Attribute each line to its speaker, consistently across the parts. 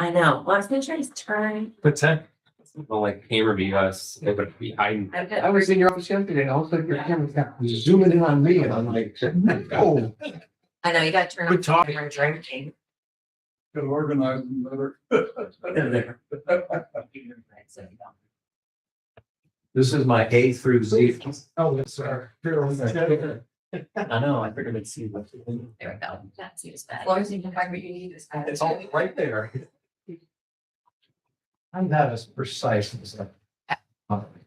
Speaker 1: I know. Well, I was gonna try to turn.
Speaker 2: What's that?
Speaker 3: Well, like camera view us, they would be hiding.
Speaker 1: I've
Speaker 4: I
Speaker 1: got,
Speaker 4: was in your office yesterday, all of a sudden your camera's got zooming in on me and I'm like, oh.
Speaker 1: I know, you gotta turn
Speaker 2: Good
Speaker 1: off
Speaker 2: talk.
Speaker 1: the camera drinking.
Speaker 5: Could organize them better.
Speaker 2: This is my A through Z.
Speaker 5: Oh, yes, sir.
Speaker 2: I know, I figured I'd see what's in it.
Speaker 1: There we go. That's as
Speaker 4: As
Speaker 1: bad.
Speaker 4: long as you can find what you need.
Speaker 2: It's all right there. I'm not as precise as that.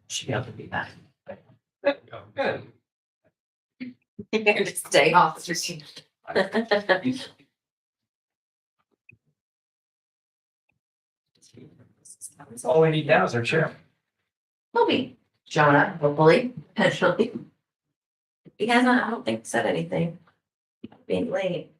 Speaker 1: Should be able to do that.
Speaker 3: Good.
Speaker 1: You better just stay off the screen.
Speaker 2: All we need now is our chair.
Speaker 1: Will be Jonah, hopefully, eventually. He hasn't, I don't think, said anything. Being late.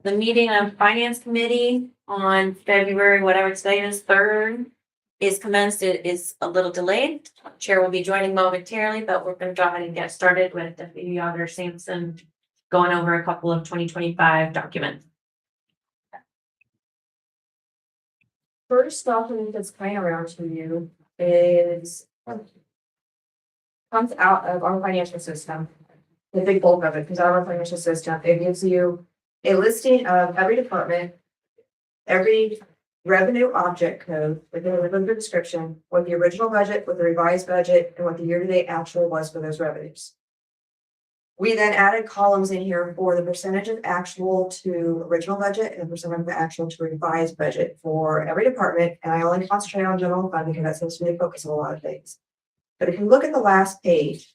Speaker 1: The meeting of finance committee on February, whatever today is, 3rd, is commenced. It is a little delayed. Chair will be joining momentarily, but we're gonna go ahead and get started with Deputy Auditor Sampson going over a couple of 2025 documents. First document that's coming around to you is comes out of our financial system. The big bulk of it comes out of our financial system. It gives you a listing of every department, every revenue object code with a little description, what the original budget, what the revised budget, and what the year-to-date actual was for those revenues. We then added columns in here for the percentage of actual to original budget and the percentage of actual to revised budget for every department. And I only concentrate on general fund because that seems to be the focus of a lot of things. But if you look at the last page,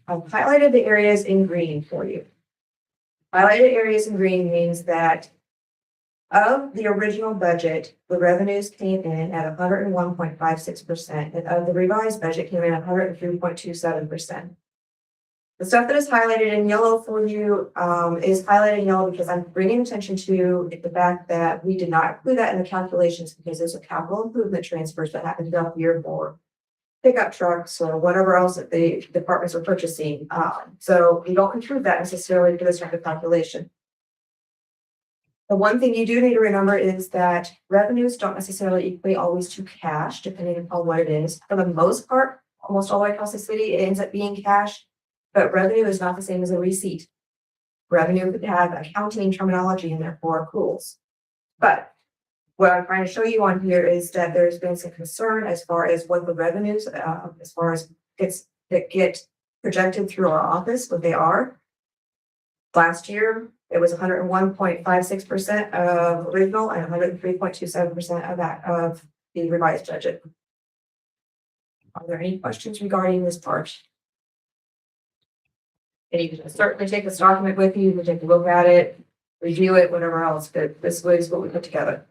Speaker 1: I've highlighted the areas in green for you. Highlighted areas in green means that of the original budget, the revenues came in at 101.56%, and of the revised budget came in at 103.27%. The stuff that is highlighted in yellow for you is highlighted in yellow because I'm bringing attention to the fact that we did not include that in the calculations because those are capital improvement transfers that happened throughout the year for pickup trucks or whatever else that the departments are purchasing. So we don't include that necessarily for this type of calculation. The one thing you do need to remember is that revenues don't necessarily equate always to cash, depending upon what it is. For the most part, almost all the way across the city, it ends up being cash, but revenue is not the same as a receipt. Revenue could have accounting terminology in there for accruals. But what I'm trying to show you on here is that there's been some concern as far as what the revenues, as far as that get projected through our office, what they are. Last year, it was 101.56% of original and 103.27% of that of the revised budget. Are there any questions regarding this part? And you can certainly take this document with you, take a look at it, review it, whatever else, but this was what we put together.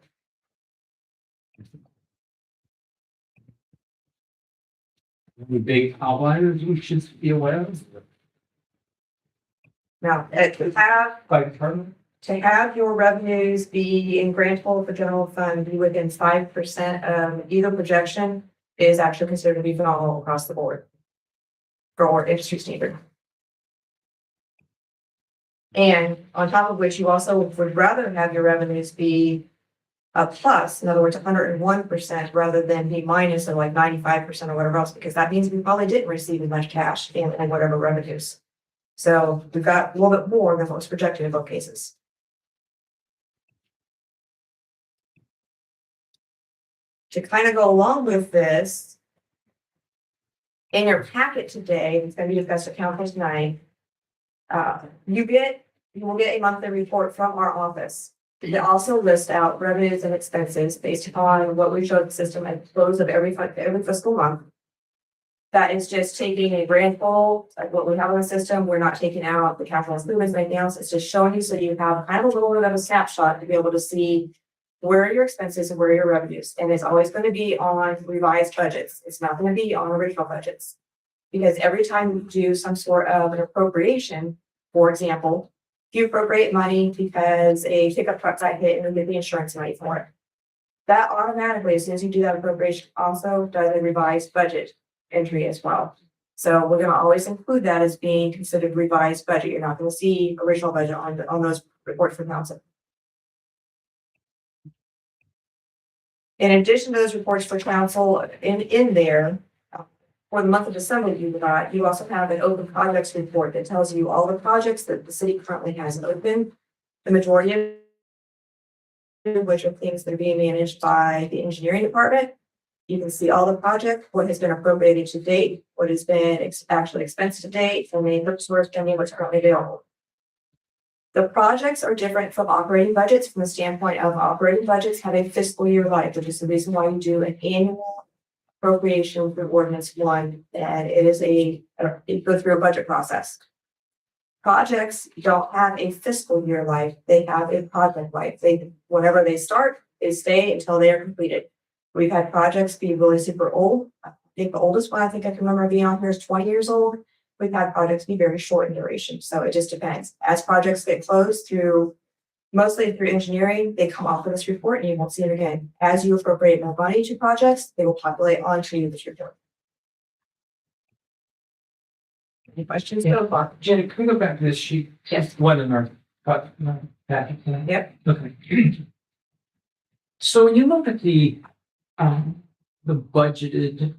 Speaker 4: Any big outliers we should be aware of?
Speaker 1: Now, to have your revenues be in grant total for general fund be within 5% of either projection is actually considered to be phenomenal across the board for industry standard. And on top of which, you also would rather have your revenues be a plus, in other words, 101% rather than be minus of like 95% or whatever else, because that means we probably didn't receive as much cash and whatever revenues. So we've got a little bit more than what was projected in both cases. To kind of go along with this, in your packet today, it's going to be discussed at Council tonight. You will get a monthly report from our office. It also lists out revenues and expenses based upon what we showed the system at the close of every fiscal month. That is just taking a grand total, like what we have on the system. We're not taking out the capital improvements, anything else. It's just showing you so you have kind of a little bit of a snapshot to be able to see where are your expenses and where are your revenues. And it's always going to be on revised budgets. It's not going to be on original budgets. Because every time you do some sort of an appropriation, for example, if you appropriate money because a pickup truck got hit and we get the insurance money for it, that automatically, as soon as you do that appropriation, also does a revised budget entry as well. So we're going to always include that as being considered revised budget. You're not going to see original budget on those reports from council. In addition to those reports for council in there, for the month of December, you also have an open projects report that tells you all the projects that the city currently has open. The majority of which are things that are being managed by the engineering department. You can see all the projects, what has been appropriated to date, what has been actually expensed to date, and the purchase order spending what's currently available. The projects are different from operating budgets from the standpoint of operating budgets have a fiscal year life, which is the reason why you do an annual appropriation for ordinance 1, and it is it goes through a budget process. Projects don't have a fiscal year life, they have a project life. Whenever they start, they stay until they are completed. We've had projects be really super old. I think the oldest one I can remember being on here is 20 years old. we've had projects be very short in duration, so it just depends. As projects get closed through, mostly through engineering, they come off of this report and you won't see it again. As you appropriate more money to projects, they will populate onto this report. Any questions so far?
Speaker 4: Jenny, can we go back to this sheet?
Speaker 1: Yes.
Speaker 4: One in our, packet.
Speaker 1: Yep.
Speaker 4: Okay. So when you look at the budgeted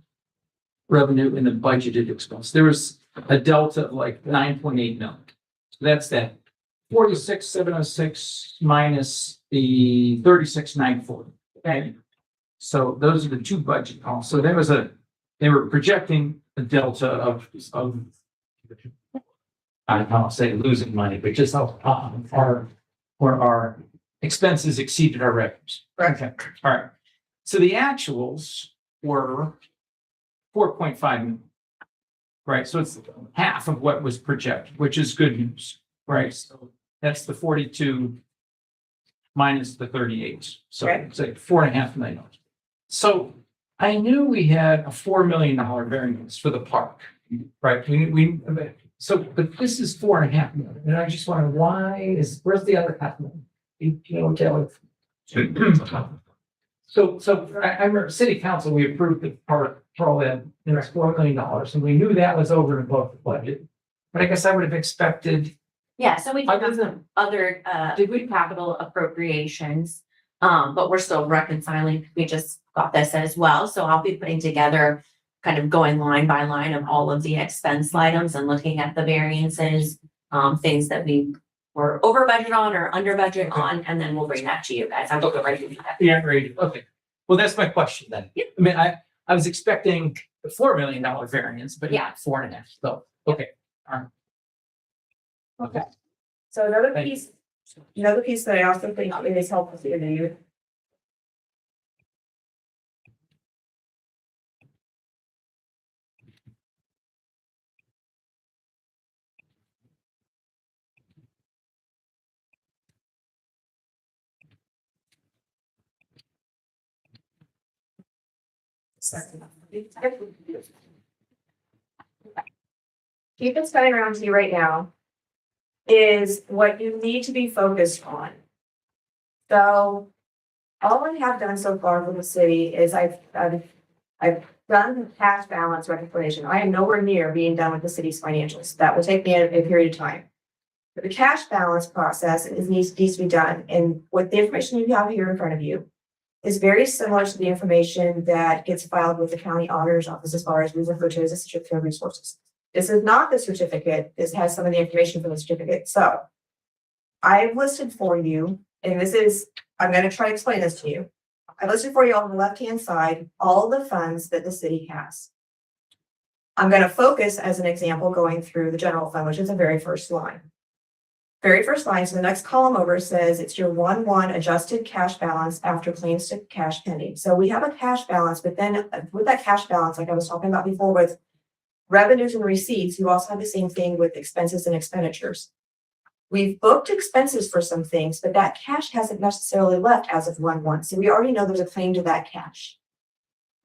Speaker 4: revenue and the budgeted expense, there was a delta of like 9.8 million. So that's that 46,706 minus the 36,940. Okay. So those are the two budget columns. So there was they were projecting a delta of I don't want to say losing money, but just our expenses exceeded our revenues.
Speaker 1: Correct.
Speaker 4: Okay, all right. So the actuals were 4.5 million. Right, so it's half of what was projected, which is good news, right? So that's the 42 minus the 38. So
Speaker 1: Right.
Speaker 4: it's like $4.5 million. So I knew we had a $4 million variance for the park, right? But this is $4.5 million, and I just wonder where's the other half million? You know, Taylor. So I remember city council, we approved the park patrol in, and it's $4 million, and we knew that was over and above the budget. But I guess I would have expected,
Speaker 6: Yeah, so we do
Speaker 4: Other
Speaker 6: have some other
Speaker 4: did we?
Speaker 6: capital appropriations. But we're still reconciling. We just got this as well. So I'll be putting together kind of going line by line of all of the expense items and looking at the variances, things that we were over budget on or under budget on, and then we'll bring that to you guys. I'm
Speaker 4: Okay.
Speaker 6: ready to do that.
Speaker 4: Yeah, right, okay. Well, that's my question then.
Speaker 6: Yep.
Speaker 4: I mean, I was expecting the $4 million variance, but
Speaker 6: Yeah.
Speaker 4: not 4.5, so, okay. All right. Okay.
Speaker 1: So another
Speaker 4: Thank
Speaker 1: piece that I also think is helpful to you. Keep it spinning around to you right now is what you need to be focused on. So all I have done so far for the city is I've done the cash balance reconciliation. I am nowhere near being done with the city's financials. That will take me a period of time. But the cash balance process needs to be done. And with the information you have here in front of you is very similar to the information that gets filed with the county auditor's office as far as we refer to as a certificate of resources. This is not the certificate. This has some of the information from the certificate. So I've listed for you, and I'm going to try to explain this to you. I listed for you on the left-hand side, all the funds that the city has. I'm going to focus as an example going through the general fund, which is the very first line. Very first line, so the next column over says it's your 1/1 adjusted cash balance after claims to cash pending. So we have a cash balance, but then with that cash balance, like I was talking about before with revenues and receipts, you also have the same thing with expenses and expenditures. We've booked expenses for some things, but that cash hasn't necessarily left as of 1/1. So we already know there's a claim to that cash.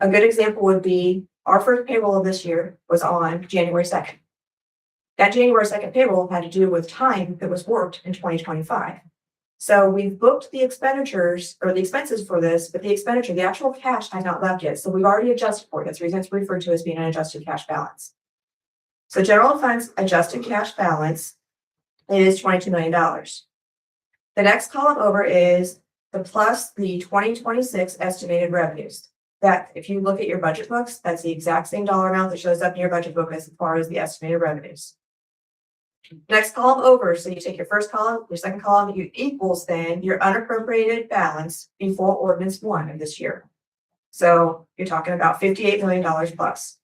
Speaker 1: A good example would be our first payroll of this year was on January 2nd. That January 2nd payroll had to do with time that was worked in 2025. So we've booked the expenditures or the expenses for this, but the actual cash has not left yet. So we've already adjusted for it. That's the reason it's referred to as being an adjusted cash balance. So general funds adjusted cash balance is $22 million. The next column over is the plus the 2026 estimated revenues. That if you look at your budget books, that's the exact same dollar amount that shows up in your budget book as far as the estimated revenues. Next column over, so you take your first column, your second column, you equals then your unappropriated balance before ordinance 1 of this year. So you're talking about $58 million plus.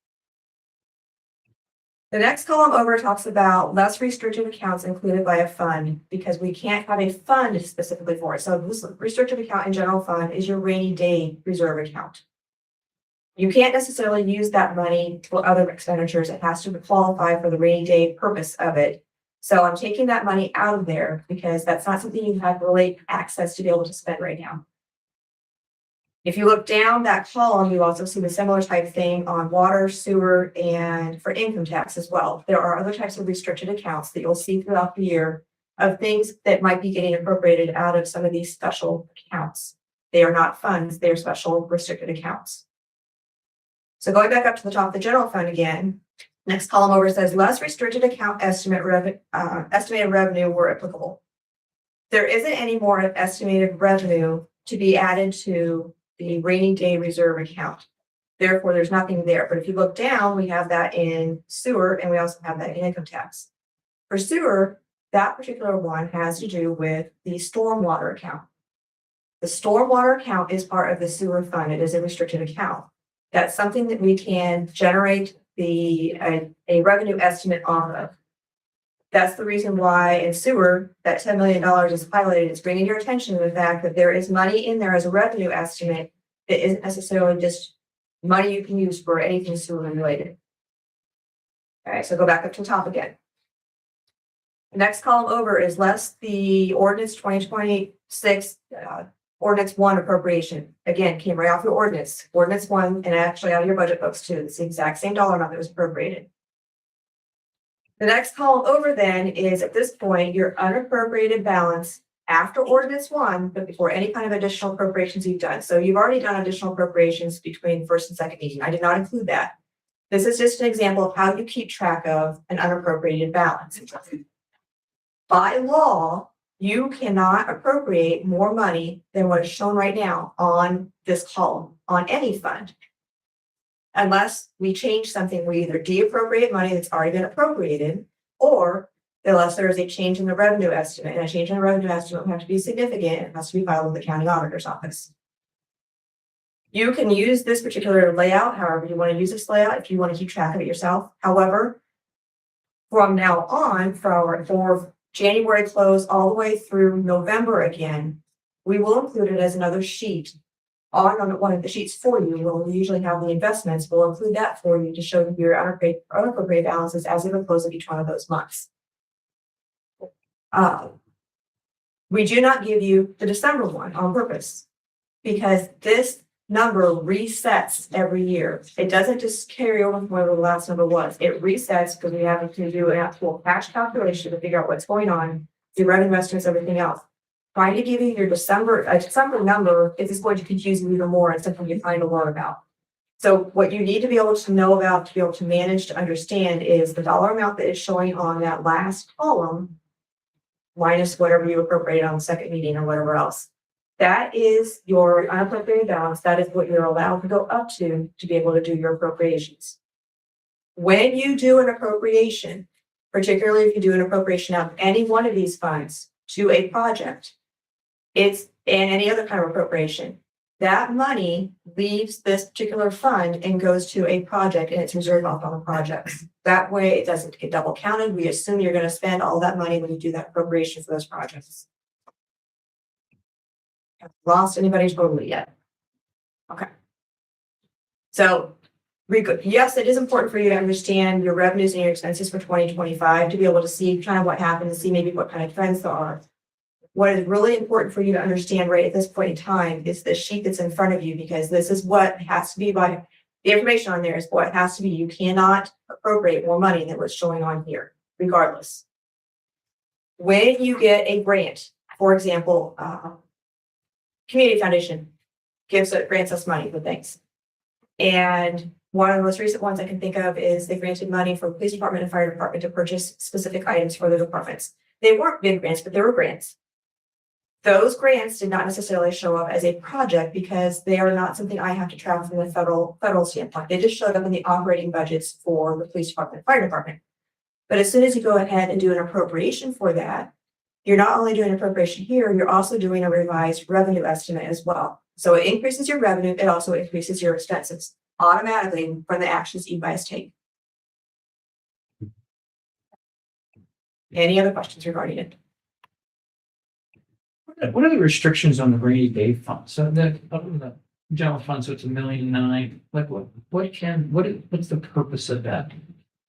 Speaker 1: The next column over talks about less restricted accounts included by a fund because we can't have a fund specifically for it. So this restricted account in general fund is your rainy day reserve account. You can't necessarily use that money for other expenditures. It has to qualify for the rainy day purpose of it. So I'm taking that money out of there because that's not something you have really access to be able to spend right now. If you look down that column, you also see the similar type thing on water, sewer, and for income tax as well. There are other types of restricted accounts that you'll see throughout the year of things that might be getting appropriated out of some of these special accounts. They are not funds, they are special restricted accounts. So going back up to the top of the general fund again, next column over says less restricted account estimated revenue were applicable. There isn't any more estimated revenue to be added to the rainy day reserve account. Therefore, there's nothing there. But if you look down, we have that in sewer and we also have that in income tax. For sewer, that particular one has to do with the stormwater account. The stormwater account is part of the sewer fund. It is a restricted account. That's something that we can generate a revenue estimate on of. That's the reason why in sewer, that $10 million is highlighted. It's bringing your attention to the fact that there is money in there as a revenue estimate that isn't necessarily just money you can use for anything sewer related. All right, so go back up to the top again. The next column over is less the ordinance 2026, ordinance 1 appropriation. Again, came right off your ordinance 1, and actually out of your budget books too. It's the exact same dollar amount that was appropriated. The next column over then is at this point, your unappropriated balance after ordinance 1, but before any kind of additional appropriations you've done. So you've already done additional appropriations between first and second meeting. I did not include that. This is just an example of how you keep track of an unappropriated balance. By law, you cannot appropriate more money than what is shown right now on this column, on any fund. Unless we change something, we either de-appropriate money that's already been appropriated, or unless there is a change in the revenue estimate, and a change in the revenue estimate will have to be significant, it has to be filed with the county auditor's office. You can use this particular layout, however you want to use this layout, if you want to keep track of it yourself. However, from now on, for January close all the way through November again, we will include it as another sheet on one of the sheets for you. We'll usually have the investments. We'll include that for you to show your unappropriated balances as they would close of each one of those months. We do not give you the December one on purpose because this number resets every year. It doesn't just carry over from whatever the last number was. It resets because we have to do an actual cash calculation to figure out what's going on, the revenue estimates, everything else. Trying to give you your December number is going to confuse you even more and something you're trying to learn about. So what you need to be able to know about, to be able to manage, to understand is the dollar amount that is showing on that last column minus whatever you appropriate on the second meeting or whatever else. That is your unappropriated balance. That is what you're allowed to go up to be able to do your appropriations. When you do an appropriation, particularly if you do an appropriation out of any one of these funds to a project, and any other kind of appropriation, that money leaves this particular fund and goes to a project and it's reserved off on the projects. That way it doesn't get double counted. We assume you're going to spend all that money when you do that appropriation for those projects. Haven't lost anybody totally yet? Okay. So yes, it is important for you to understand your revenues and your expenses for 2025 to be able to see kind of what happened, to see maybe what kind of trends there are. What is really important for you to understand right at this point in time is the sheet that's in front of you, because this is what has to be the information on there is what has to be. You cannot appropriate more money than what's showing on here, regardless. When you get a grant, for example, Community Foundation grants us money for things. And one of the most recent ones I can think of is they granted money for police department and fire department to purchase specific items for their departments. They weren't big grants, but they were grants. Those grants did not necessarily show up as a project because they are not something I have to track from the federal standpoint. They just showed up in the operating budgets for the police department, fire department. But as soon as you go ahead and do an appropriation for that, you're not only doing an appropriation here, you're also doing a revised revenue estimate as well. So it increases your revenue, it also increases your expenses automatically from the actions you guys take. Any other questions regarding it?
Speaker 4: What are the restrictions on the rainy day fund? So that, the general fund, so it's $1.9 million. Like what's the purpose of that?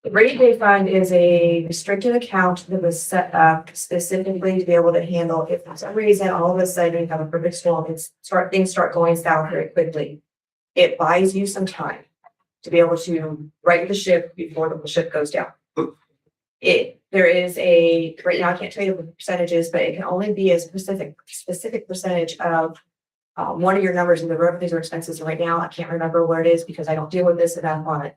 Speaker 1: The rainy day fund is a restricted account that was set up specifically to be able to handle if for some reason all of a sudden you have a perfect storm, things start going south very quickly. It buys you some time to be able to right the ship before the ship goes down. There is right now I can't tell you the percentages, but it can only be a specific percentage of one of your numbers in the revenues or expenses. Right now, I can't remember where it is because I don't deal with this enough on it.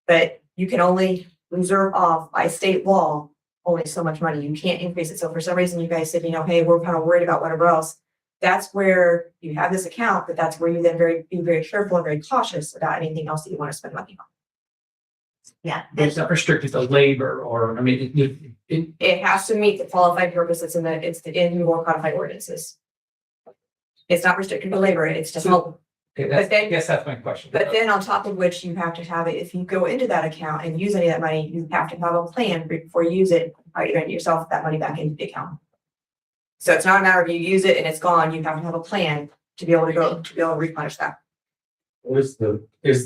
Speaker 1: But you can only reserve off by state law only so much money. You can't increase it. So for some reason, you guys said, hey, we're kind of worried about whatever else. That's where you have this account, but that's where you then be very careful and very cautious about anything else that you want to spend money on.
Speaker 6: Yeah.
Speaker 4: It's not restricted to labor or, I mean,
Speaker 1: It has to meet the qualified purpose. It's in your codified ordinances. It's not restricted to labor. It's just help.
Speaker 4: okay,
Speaker 1: But then-
Speaker 4: I guess that's my question.
Speaker 1: But then on top of which you have to have it, if you go into that account and use any of that money, you have to have a plan before you use it, how you're going to yourself that money back into the account. So it's not a matter of you use it and it's gone. You have to have a plan to be able to replenish that.
Speaker 2: is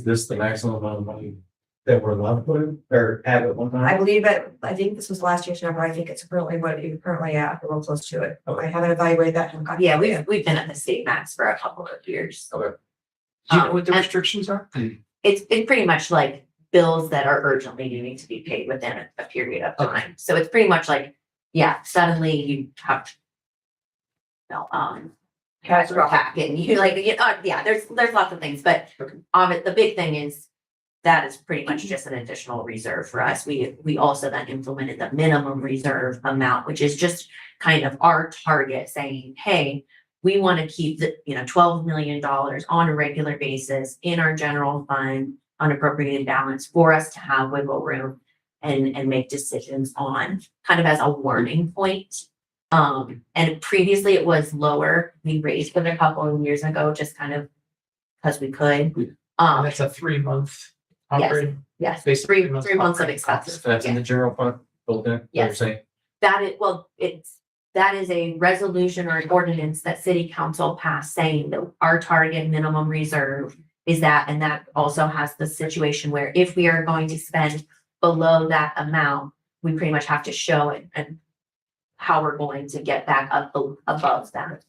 Speaker 2: this the maximum amount of money that we're allowed to put in or have at one
Speaker 1: I
Speaker 2: time?
Speaker 1: believe that, I think this was last year's number. I think it's currently what you're currently at, or real close to it. I haven't evaluated that.
Speaker 6: Yeah, we've been at the state max for a couple of years.
Speaker 2: Okay.
Speaker 4: Do you know what the
Speaker 6: and-
Speaker 4: restrictions are?
Speaker 6: It's pretty much like bills that are urgently needing to be paid within a period of time. So it's pretty much like, yeah, suddenly you have to.
Speaker 1: Catastrophic.
Speaker 6: Attack and you like, yeah, there's lots of things, but the big thing is that is pretty much just an additional reserve for us. We also then implemented the minimum reserve amount, which is just kind of our target saying, hey, we want to keep the, $12 million on a regular basis in our general fund, unappropriated balance for us to have wiggle room and make decisions on kind of as a warning point. And previously it was lower. We raised it a couple of years ago, just kind of because we could.
Speaker 4: And that's a 3-month operating.
Speaker 6: Yes,
Speaker 4: Basically,
Speaker 6: three months of expenses.
Speaker 2: So that's in the general fund built in, what you're
Speaker 6: Yes.
Speaker 2: saying?
Speaker 6: That is a resolution or an ordinance that city council passed saying that our target minimum reserve is that, and that also has the situation where if we are going to spend below that amount, we pretty much have to show it and how we're going to get back up above that.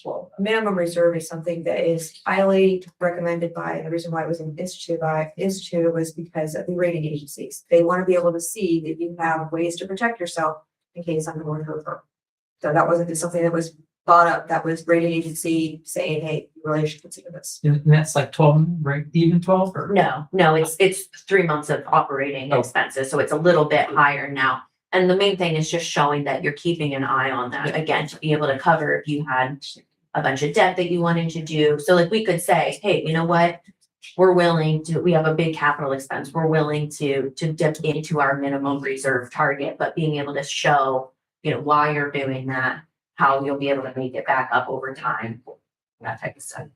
Speaker 1: Well, minimum reserve is something that is highly recommended by, the reason why it was instituted was because of the rating agencies. They want to be able to see that you have ways to protect yourself in case something were to occur. So that wasn't just something that was thought up, that was rating agency saying, hey, you really should consider this.
Speaker 4: And that's like 12, right? Even 12 or?
Speaker 6: No, it's 3 months of operating
Speaker 4: Oh.
Speaker 6: expenses, so it's a little bit higher now. And the main thing is just showing that you're keeping an eye on that, again, to be able to cover if you had a bunch of debt that you wanted to do. So like we could say, hey, you know what? We have a big capital expense. We're willing to dip into our minimum reserve target, but being able to show, why you're doing that, how you'll be able to make it back up over time, that type of stuff.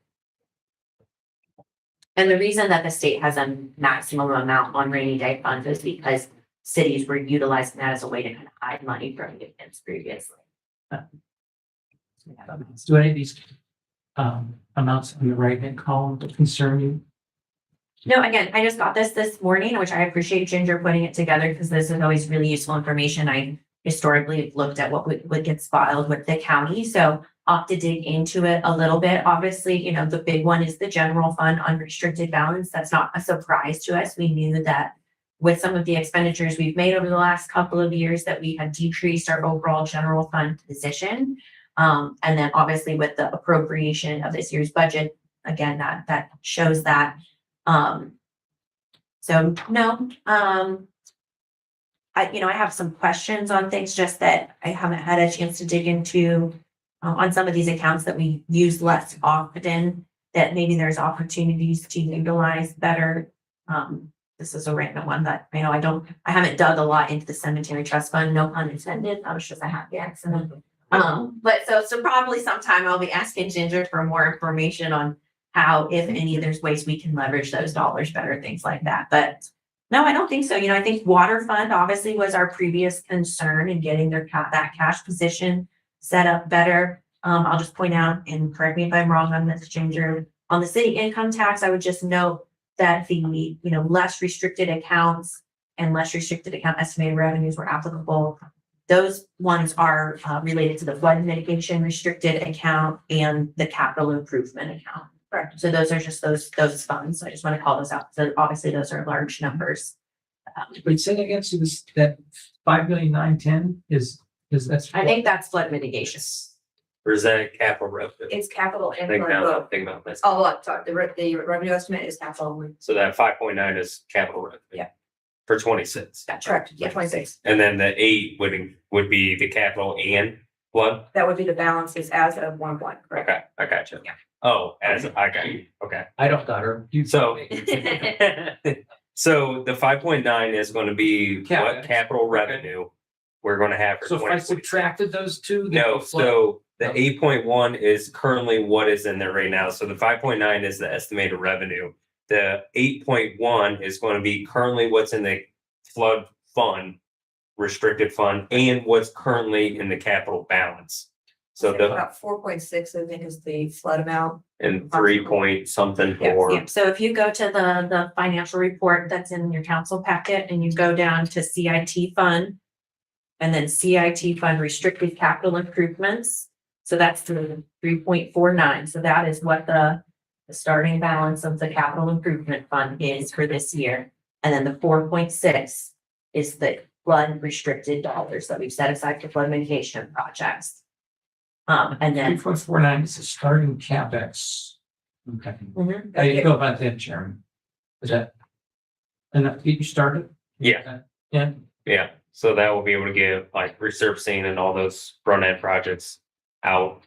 Speaker 6: And the reason that the state has a maximum amount on rainy day funds is because cities were utilizing that as a way to kind of hide money from dividends previously.
Speaker 4: Do any of these amounts in the right-hand column concern you?
Speaker 6: No, again, I just got this morning, which I appreciate Ginger putting it together because this is always really useful information. I historically looked at what gets filed with the county, so I'll have to dig into it a little bit. Obviously, the big one is the general fund unrestricted balance. That's not a surprise to us. We knew that with some of the expenditures we've made over the last couple of years that we had decreased our overall general fund position. And then obviously with the appropriation of this year's budget, again, that shows that. So no, I have some questions on things just that I haven't had a chance to dig into on some of these accounts that we use less often, that maybe there's opportunities to utilize better. This is a random one that I haven't dug a lot into the cemetery trust fund, no pun intended. That was just a happy accident. But so probably sometime I'll be asking Ginger for more information on how, if any, there's ways we can leverage those dollars better, things like that. But no, I don't think so. I think water fund obviously was our previous concern in getting that cash position set up better. I'll just point out, and correct me if I'm wrong on this, Ginger, on the city income tax, I would just note that the, less restricted accounts and less restricted account estimated revenues were applicable. Those ones are related to the flood mitigation restricted account and the capital improvement account.
Speaker 1: Correct.
Speaker 6: So those are just those funds. I just want to call those out. So obviously those are large numbers.
Speaker 4: But say that again, so this, that 5,910,000 is that's.
Speaker 6: I think that's flood mitigation.
Speaker 3: Or is that capital revenue?
Speaker 1: It's capital and
Speaker 3: Think
Speaker 1: flood
Speaker 3: about,
Speaker 1: both.
Speaker 3: think about this.
Speaker 1: Oh, look, sorry, the revenue estimate is capital.
Speaker 3: So that 5.9 is capital revenue.
Speaker 1: Yeah.
Speaker 3: For 26.
Speaker 6: That's
Speaker 1: Correct,
Speaker 6: Yeah.
Speaker 1: 26.
Speaker 3: And then the 8 would be the capital and flood?
Speaker 1: That would be the balances as of 1/1, correct?
Speaker 3: Okay, I got you.
Speaker 1: Yeah.
Speaker 3: Oh, I got you. Okay.
Speaker 4: I don't got her. You.
Speaker 3: So, so the 5.9 is going to be what
Speaker 4: CapEx.
Speaker 3: capital revenue we're going to have for
Speaker 4: So if I
Speaker 3: 26.
Speaker 4: subtracted those two. then
Speaker 3: No,
Speaker 4: the flood-
Speaker 3: so the 8.1 is currently what is in there right now. So the 5.9 is the estimated revenue. The 8.1 is going to be currently what's in the flood fund, restricted fund, and what's currently in the capital balance. So the,
Speaker 1: About 4.6, I think, is the flood amount.
Speaker 3: and 3 point something
Speaker 1: Yes,
Speaker 3: for,
Speaker 6: Yeah, so if you go to the financial report that's in your council packet and you go down to CIT fund. And then CIT fund restricted capital improvements. So that's the 3.49. So that is what the starting balance of the capital improvement fund is for this year. And then the 4.6 is the flood restricted dollars that we've set aside for flood mitigation projects. And then
Speaker 4: 3.49 is the starting CapEx. Okay.
Speaker 6: Mhm.
Speaker 4: How do you feel about that, Chairman? Is that? enough? You started?
Speaker 3: Yeah.
Speaker 4: Yeah.
Speaker 3: yeah. So that will be able to get like resurfacing and all those front end projects out.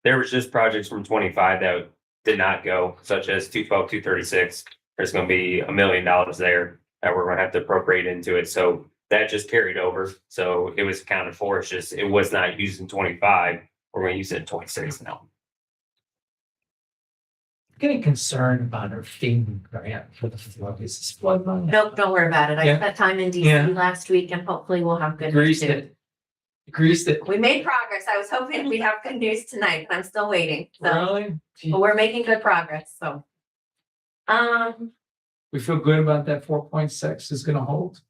Speaker 3: There was just projects from 25 that did not go, such as 212, 236. There's going to be $1 million there that we're going to have to appropriate into it. So that just carried over. So it was accounted for. It's just, it was not used in 25. We're going to use it in 26 now.
Speaker 4: Getting concerned about our FEMA grant for the flood. Is this flood money?
Speaker 6: Nope, don't worry about it. I
Speaker 4: Yeah.
Speaker 6: spent time in
Speaker 4: Yeah.
Speaker 6: DC last week and hopefully we'll have good news
Speaker 4: Greased
Speaker 6: soon.
Speaker 4: it. Greased it.
Speaker 6: We made progress. I was hoping we'd have good news tonight, but I'm still waiting. So,
Speaker 4: Really?
Speaker 6: but we're making good progress, so.
Speaker 4: We feel good about that 4.6 is gonna hold?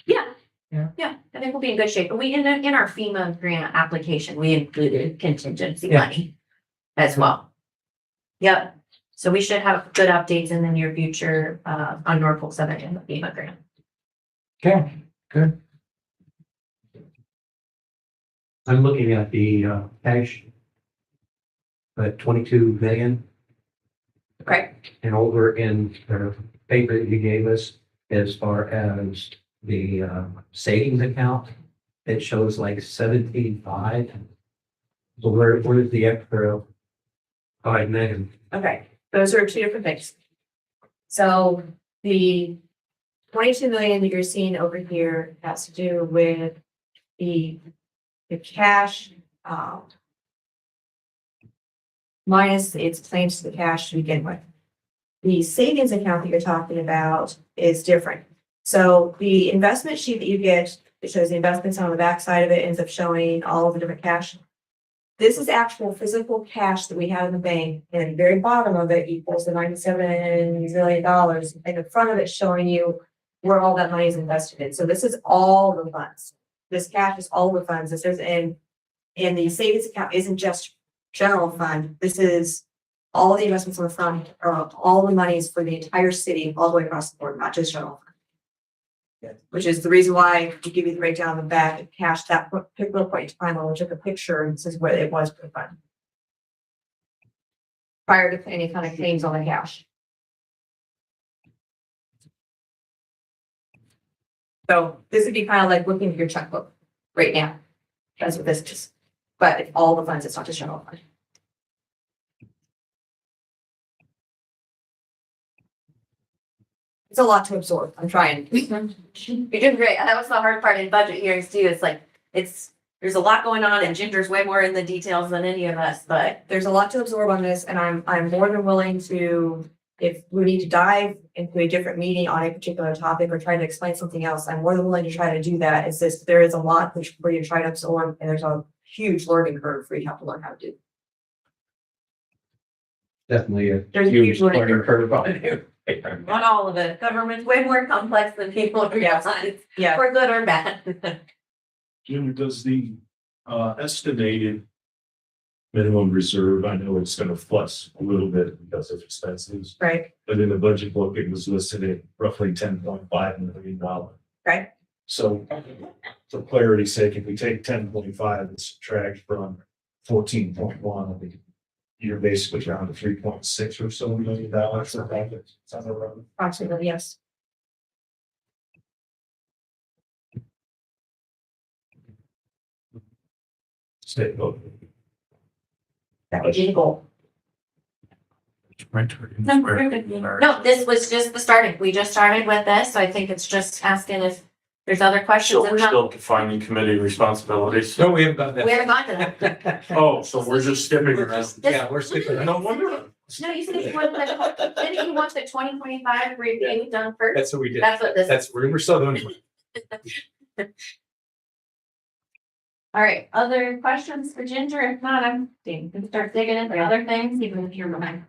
Speaker 6: Yeah.
Speaker 4: Yeah.
Speaker 6: Yeah, I think we'll be in good shape. But we, in our FEMA grant application, we included contingency
Speaker 4: Yeah.
Speaker 6: money as well. Yep, so we should have good updates in the near future, on Norfolk Southern and the FEMA grant.
Speaker 4: Okay, good.
Speaker 7: I'm looking at the cash. At 22 million,
Speaker 6: Okay,
Speaker 7: and over in the paper that you gave us, as far as the savings account, it shows like 17.5. So where's the extra 5 million?
Speaker 1: Okay, those are two different things. So the 22 million that you're seeing over here has to do with the cash, minus its claims to the cash to begin with. The savings account that you're talking about is different. So the investment sheet that you get, it shows the investments on the back side of it, ends up showing all of the different cash. This is actual physical cash that we have in the bank, and at the very bottom of it equals the $97 million, and the front of it showing you where all that money is invested in. So this is all the funds. This cash is all the funds. This is in the savings account isn't just general fund. This is all the investments on the front, or all the monies for the entire city, all the way across the board, not just general fund. Which is the reason why we give you the breakdown on the back of cash that particular point in time when we took a picture, and this is where it was for the fund. Prior to any kind of claims on the cash. So this would be kind of like looking at your checkbook right now. That's what this is. But it's all the funds, it's not just general fund. It's a lot to absorb. I'm trying.
Speaker 6: you're doing great. That was the hard part in budget hearings too. It's like, there's a lot going on and Ginger's way more in the details than any of us, but
Speaker 1: There's a lot to absorb on this, and I'm more than willing to, if we need to dive into a different meeting on a particular topic or try to explain something else, I'm more than willing to try to do that. It's just, there is a lot for you to try to absorb, and there's a huge learning curve for you to have to learn how to do.
Speaker 7: definitely a
Speaker 6: There's a
Speaker 7: huge
Speaker 6: huge learning
Speaker 7: learning curve on it.
Speaker 6: Not all of it. Government's way more complex than people realize,
Speaker 1: Yeah,
Speaker 6: for good or bad.
Speaker 5: Jim, does the estimated minimum reserve, I know it's gonna flux a little bit because of expenses,
Speaker 1: right,
Speaker 5: but in the budget book, it was listed at roughly $10.5 million.
Speaker 1: right.
Speaker 5: So for clarity's sake, if we take 10.5 and subtract from 14.1, you're basically down to 3.6 or so million dollars for that. Sounds right.
Speaker 1: Approximately, yes.
Speaker 5: State vote.
Speaker 1: That would be the goal.
Speaker 6: No, we're good. No, this was just the starting. We just started with this, so I think it's just asking if there's other questions.
Speaker 8: So
Speaker 6: If
Speaker 8: we're
Speaker 6: not,
Speaker 8: still defining committee responsibilities.
Speaker 4: No, we haven't done that.
Speaker 6: we haven't gotten to that.
Speaker 8: Oh, so we're just skipping around.
Speaker 7: Yeah, we're skipping.
Speaker 8: No wonder.
Speaker 6: No, you said you want the, didn't you want the 2025 review done first?
Speaker 4: That's what we did.
Speaker 6: That's what this.
Speaker 4: That's, we're still doing it.
Speaker 6: All right, other questions for Ginger? If not, I'm gonna start digging into other things, even if you're behind.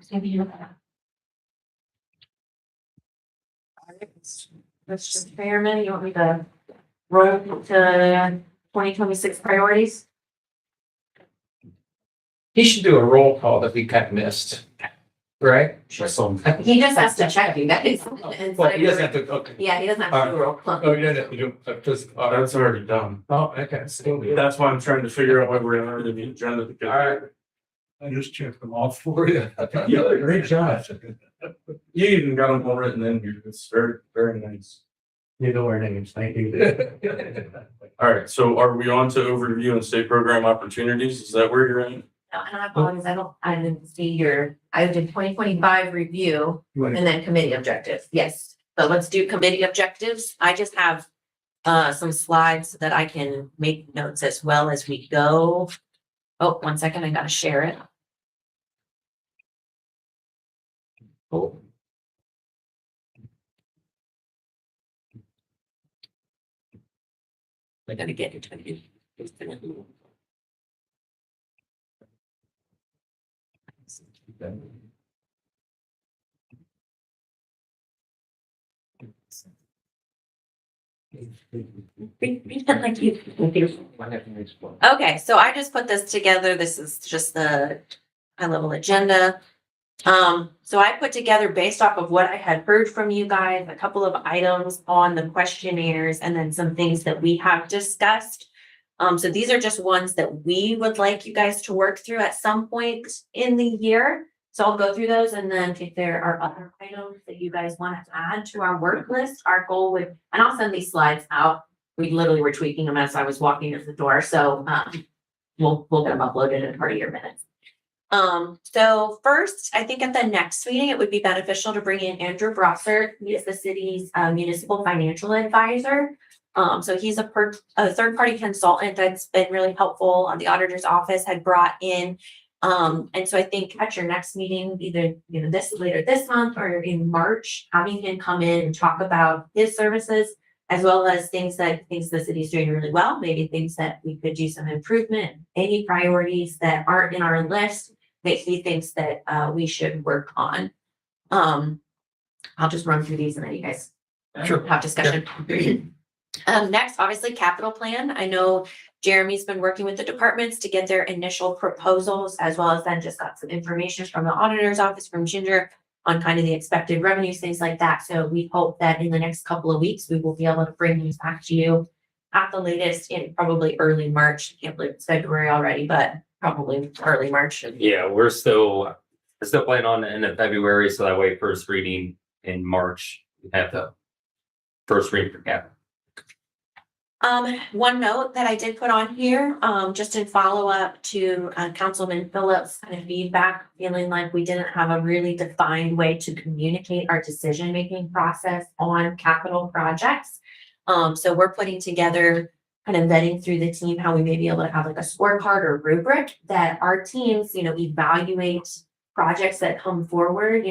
Speaker 6: That's just Fairman, you want me to roll to 2026 priorities?
Speaker 4: He should do a roll call that we kind of missed, right?
Speaker 6: He just has to check you guys.
Speaker 4: Well, he doesn't have to, okay.
Speaker 6: Yeah, he doesn't have to do a roll call.
Speaker 4: Oh, you don't have to do, just,
Speaker 8: That's already done.
Speaker 4: oh, okay. Still be.
Speaker 8: That's why I'm trying to figure out why we're under the agenda.
Speaker 4: All right.
Speaker 5: I just checked them off for you.
Speaker 8: Yeah, great job. You even got them all written in here. It's very, very nice.
Speaker 7: You know our names, thank you.
Speaker 8: All right, so are we on to overview and state program opportunities? Is that where you're at?
Speaker 6: No, and I apologize, I didn't see I did 2025 review and then committee objectives, yes. So let's do committee objectives. I just have some slides that I can make notes as well as we go. Oh, 1 second, I gotta share it. Oh. I gotta get into it. Like you. Okay, so I just put this together. This is just the high level agenda. So I put together based off of what I had heard from you guys, a couple of items on the questionnaires and then some things that we have discussed. So these are just ones that we would like you guys to work through at some point in the year. So I'll go through those, and then if there are other items that you guys want to add to our work list, our goal would, and I'll send these slides out. We literally were tweaking them as I was walking to the door, so we'll get them uploaded in part of your minutes. So first, I think at the next meeting, it would be beneficial to bring in Andrew Brossert. He is the city's municipal financial advisor. So he's a third-party consultant that's been really helpful. The auditor's office had brought in. And so I think at your next meeting, either, later this month or in March, having him come in and talk about his services, as well as things the city's doing really well, maybe things that we could do some improvement, any priorities that aren't in our list that he thinks that we should work on. I'll just run through these and then you guys have discussion. Next, obviously, capital plan. I know Jeremy's been working with the departments to get their initial proposals, as well as then just got some information from the auditor's office, from Ginger, on kind of the expected revenues, things like that. So we hope that in the next couple of weeks, we will be able to bring these back to you at the latest in probably early March. Can't believe it's February already, but probably early March.
Speaker 3: Yeah, we're still planning on the end of February, so that way first reading in March, we have the first reading for capital.
Speaker 6: One note that I did put on here, just in follow up to Councilman Phillips' kind of feedback, feeling like we didn't have a really defined way to communicate our decision making process on capital projects. So we're putting together, kind of vetting through the team, how we may be able to have like a scorecard or rubric that our teams, evaluate projects that come forward.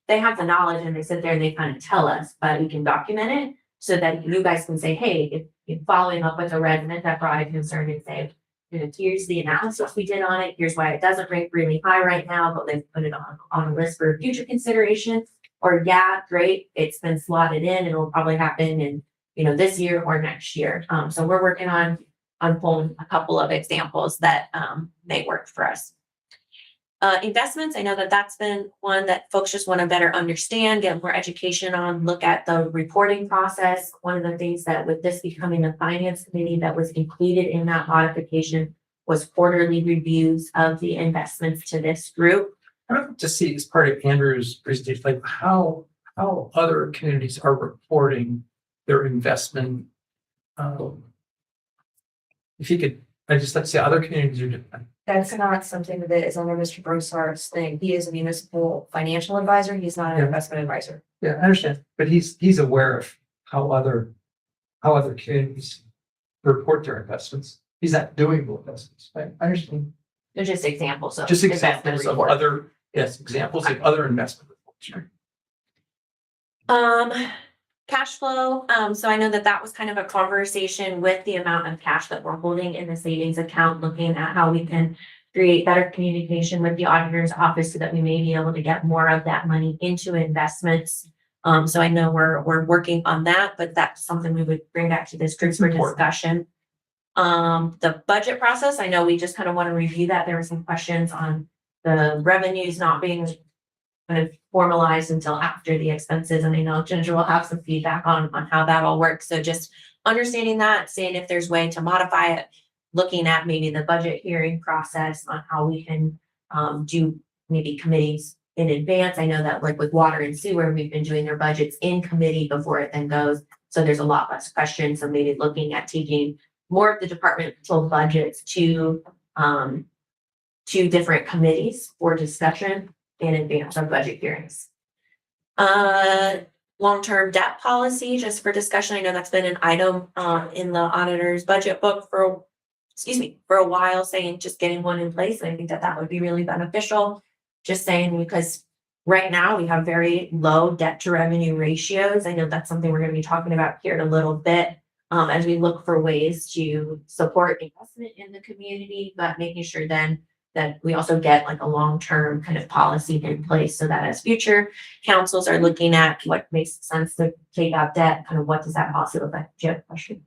Speaker 6: They have the knowledge and they sit there and they kind of tell us, but we can document it so that you guys can say, hey, if following up with a resident that brought a concern and say, here's the analysis we did on it, here's why it doesn't rank really high right now, but they've put it on a list for future consideration. Or yeah, great, it's been slotted in, it'll probably happen in, this year or next year. So we're working on pulling a couple of examples that, may work for us. Investments, I know that that's been one that folks just want to better understand, get more education on, look at the reporting process. One of the things that with this becoming a finance committee that was included in that modification was quarterly reviews of the investments to this group.
Speaker 4: I'd like to see as part of Andrew's presentation, like how other communities are reporting their investment. If you could, I just like to say other communities are different.
Speaker 1: That's not something that is under Mr. Broussard's thing. He is a municipal financial advisor. He's not an
Speaker 4: Yeah.
Speaker 1: investment advisor.
Speaker 4: Yeah, I understand, but he's aware of how other communities report their investments. He's not doing the investments, right? I understand.
Speaker 6: They're just examples of.
Speaker 4: Just
Speaker 6: investment
Speaker 4: examples of
Speaker 6: report.
Speaker 4: other, yes, examples of other investment reports, right?
Speaker 6: Cash flow, so I know that that was kind of a conversation with the amount of cash that we're holding in the savings account, looking at how we can create better communication with the auditor's office so that we may be able to get more of that money into investments. So I know we're working on that, but that's something we would bring back to this group for
Speaker 4: Important.
Speaker 6: discussion. The budget process, I know we just kind of want to review that. There were some questions on the revenues not being kind of formalized until after the expenses. And I know Ginger will have some feedback on how that all works. So just understanding that, seeing if there's way to modify it, looking at maybe the budget hearing process on how we can do maybe committees in advance. I know that like with water and sewer, we've been doing their budgets in committee before it then goes. So there's a lot less questions. So maybe looking at taking more of the departmental budgets to different committees for discussion in advance of budget hearings. Long-term debt policy, just for discussion. I know that's been an item in the auditor's budget book for a while, saying just getting one in place. I think that would be really beneficial. Just saying, because right now we have very low debt to revenue ratios. I know that's something we're going to be talking about here in a little bit, as we look for ways to support investment in the community, but making sure then that we also get like a long-term kind of policy in place so that as future councils are looking at what makes sense to take out debt, kind of what does that policy look like? Do you have a question?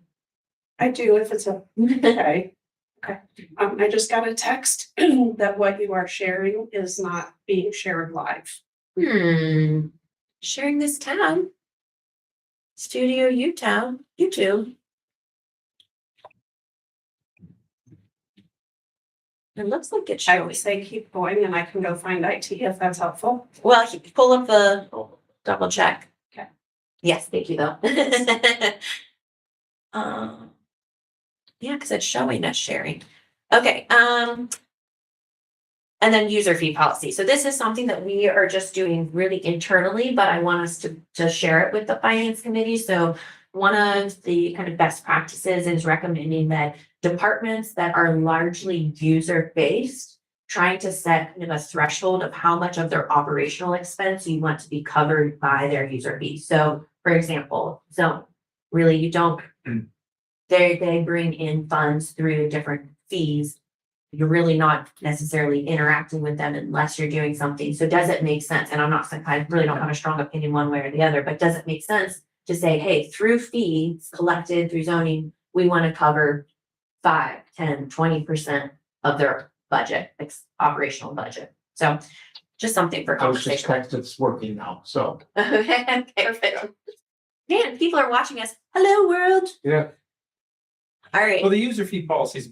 Speaker 9: I do, if it's okay. Okay. I just got a text that what you are sharing is not being shared live.
Speaker 6: Sharing this tab. Studio YouTube. It looks like it's
Speaker 9: I
Speaker 6: showing.
Speaker 9: would say keep going and I can go find IT if that's helpful.
Speaker 6: Well, pull up the double check.
Speaker 9: Okay.
Speaker 6: Yes, thank you though. Yeah, because it's showing us sharing. Okay, and then user fee policy. So this is something that we are just doing really internally, but I want us to share it with the finance committee. So one of the kind of best practices is recommending that departments that are largely user-based, trying to set kind of a threshold of how much of their operational expense you want to be covered by their user fee. So for example, zone, really you don't, they bring in funds through different fees. You're really not necessarily interacting with them unless you're doing something. So does it make sense? And I'm not saying I really don't have a strong opinion one way or the other, but does it make sense to say, hey, through fees collected through zoning, we want to cover 5, 10, 20% of their budget, operational budget. So just something for
Speaker 2: I was just
Speaker 6: conversation.
Speaker 2: checked, it's working now, so.
Speaker 6: Okay, perfect. Man, people are watching us. Hello, world.
Speaker 2: Yeah.
Speaker 6: All right.
Speaker 4: Well, the user fee policies,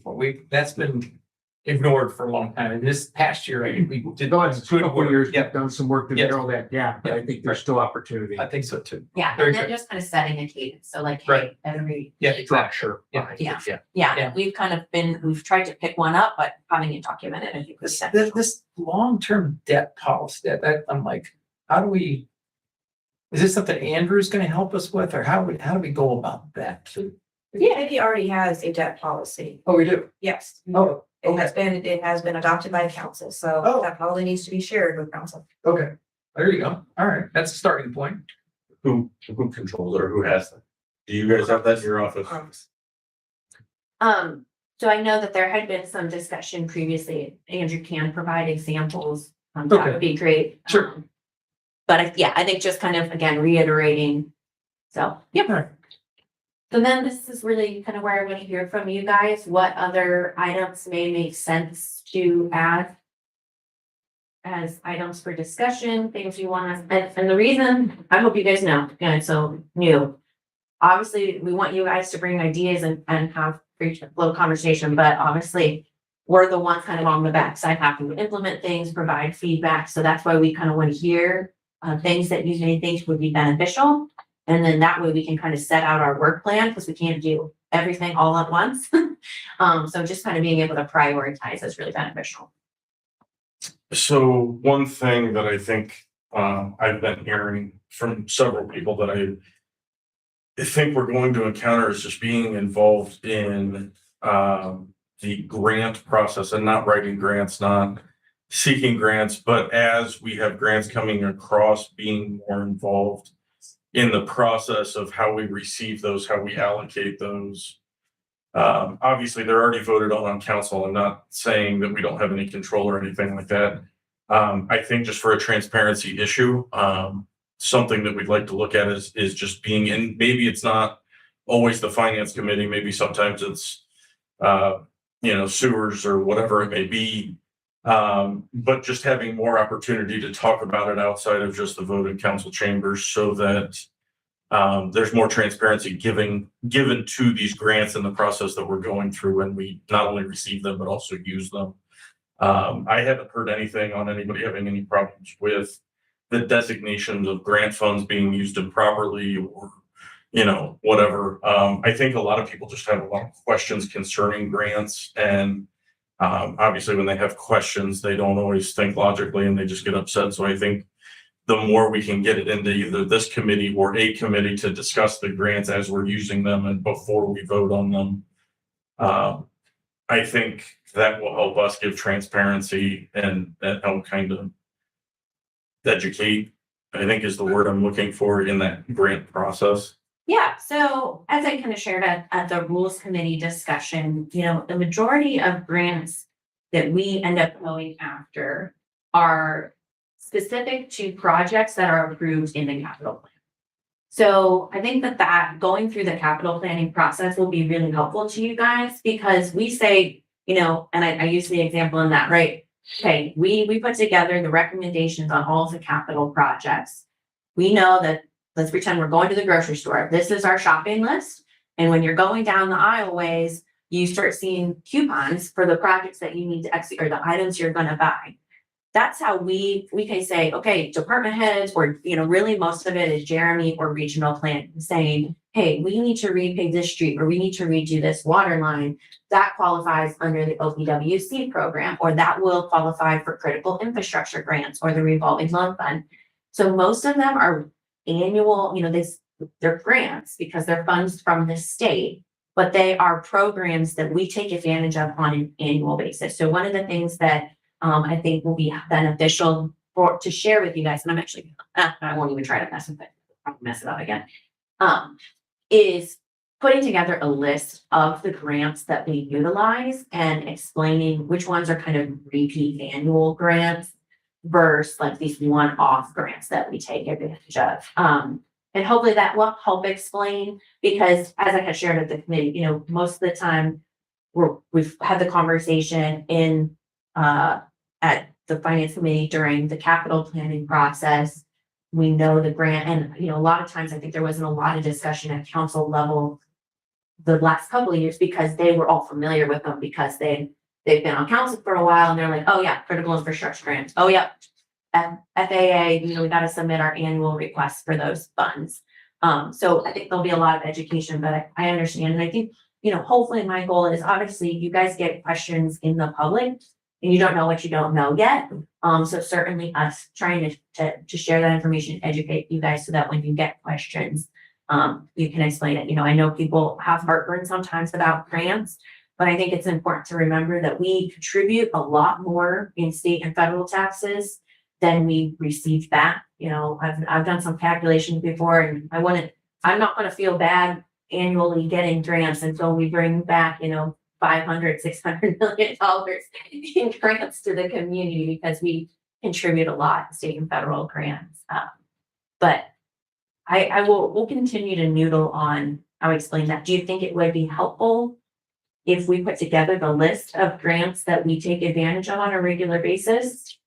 Speaker 4: that's been ignored for a long time. And this past year, I think we did.
Speaker 2: The last
Speaker 4: good
Speaker 2: couple
Speaker 4: work.
Speaker 2: of years,
Speaker 4: Yeah,
Speaker 2: we've done some work to
Speaker 4: Yes.
Speaker 2: narrow that gap, but I think there's still opportunity.
Speaker 4: I think so too.
Speaker 6: Yeah,
Speaker 4: Very
Speaker 6: and then
Speaker 4: good.
Speaker 6: just kind of setting a cadence. So like,
Speaker 4: Right.
Speaker 6: hey,
Speaker 4: Yeah, exactly.
Speaker 2: Sure.
Speaker 4: Yeah.
Speaker 6: Yeah.
Speaker 2: Yeah.
Speaker 6: yeah, we've tried to pick one up, but having it documented, I think was
Speaker 4: This long-term debt policy, that I'm like, is this something Andrew's gonna help us with, or how do we go about that?
Speaker 1: Yeah, he already has a debt policy.
Speaker 4: Oh, we do?
Speaker 1: Yes.
Speaker 4: Oh,
Speaker 1: It has been adopted by council, so
Speaker 4: Oh.
Speaker 1: that probably needs to be shared with council.
Speaker 4: okay. There you go. All right, that's a starting point.
Speaker 5: Who controls it or who has them? Do you guys have that in your office?
Speaker 6: So I know that there had been some discussion previously. Andrew can provide examples. That would be great.
Speaker 4: Sure.
Speaker 6: But I think just kind of, again, reiterating. So, yep.
Speaker 4: Right.
Speaker 6: So then this is really kind of where I want to hear from you guys. What other items may make sense to add as items for discussion, things you want to, and the reason, I hope you guys know, again, it's so new. Obviously, we want you guys to bring ideas and have free flow conversation, but obviously we're the ones kind of on the backside having to implement things, provide feedback. So that's why we kind of want to hear things that you may think would be beneficial. And then that way we can kind of set out our work plan because we can't do everything all at once. So just kind of being able to prioritize is really beneficial.
Speaker 5: So one thing that I think I've been hearing from several people that I think we're going to encounter is just being involved in the grant process and not writing grants, not seeking grants, but as we have grants coming across, being more involved in the process of how we receive those, how we allocate those. Obviously, they're already voted on council. I'm not saying that we don't have any control or anything like that. I think just for a transparency issue, something that we'd like to look at is just being in, maybe it's not always the finance committee, maybe sometimes it's sewers or whatever it may be. But just having more opportunity to talk about it outside of just the voting council chambers so that there's more transparency given to these grants in the process that we're going through when we not only receive them, but also use them. I haven't heard anything on anybody having any problems with the designations of grant funds being used improperly or, whatever. I think a lot of people just have a lot of questions concerning grants and obviously when they have questions, they don't always think logically and they just get upset. So I think the more we can get it into either this committee or a committee to discuss the grants as we're using them and before we vote on them, I think that will help us give transparency and help kind of educate, I think is the word I'm looking for in that grant process.
Speaker 6: Yeah, so as I kind of shared at the rules committee discussion, the majority of grants that we end up going after are specific to projects that are approved in the capital plan. So I think that going through the capital planning process will be really helpful to you guys because we say, and I use the example in that, right? Okay, we put together the recommendations on all of the capital projects. We know that, let's pretend we're going to the grocery store. This is our shopping list. And when you're going down the aisleways, you start seeing coupons for the projects that you need to execute or the items you're going to buy. That's how we can say, okay, department heads, or, really most of it is Jeremy or regional planning saying, hey, we need to repave this street or we need to redo this water line. That qualifies under the OPWC program, or that will qualify for critical infrastructure grants or the revolving loan fund. So most of them are annual, they're grants because they're funds from the state, but they are programs that we take advantage of on an annual basis. So one of the things that I think will be beneficial to share with you guys, and I'm actually, I won't even try to mess with it, I'll mess it up again, is putting together a list of the grants that we utilize and explaining which ones are kind of repeat annual grants versus like these one-off grants that we take advantage of. And hopefully that will help explain, because as I had shared at the committee, most of the time we've had the conversation at the finance committee during the capital planning process. We know the grant, and a lot of times I think there wasn't a lot of discussion at council level the last couple of years because they were all familiar with them because they've been on council for a while and they're like, oh yeah, critical infrastructure grants. Oh yeah, FAA, we got to submit our annual requests for those funds. So I think there'll be a lot of education, but I understand. And I think, hopefully my goal is obviously you guys get questions in the public and you don't know what you don't know yet. So certainly us trying to share that information, educate you guys so that when you get questions, you can explain it. I know people have heartburn sometimes about grants, but I think it's important to remember that we contribute a lot more in state and federal taxes than we receive back. I've done some calculations before, and I'm not going to feel bad annually getting grants until we bring back, $500-600 million in grants to the community because we contribute a lot, state and federal grants. But we'll continue to noodle on how to explain that. Do you think it would be helpful if we put together the list of grants that we take advantage of on a regular basis?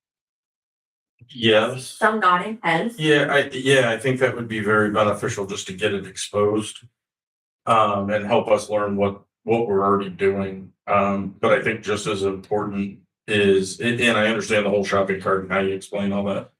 Speaker 8: Yes.
Speaker 6: Some nodding heads.
Speaker 8: I think that would be very beneficial just to get it exposed. And help us learn what we're already doing. But I think just as important is, and I understand the whole shopping cart and how you explain all that.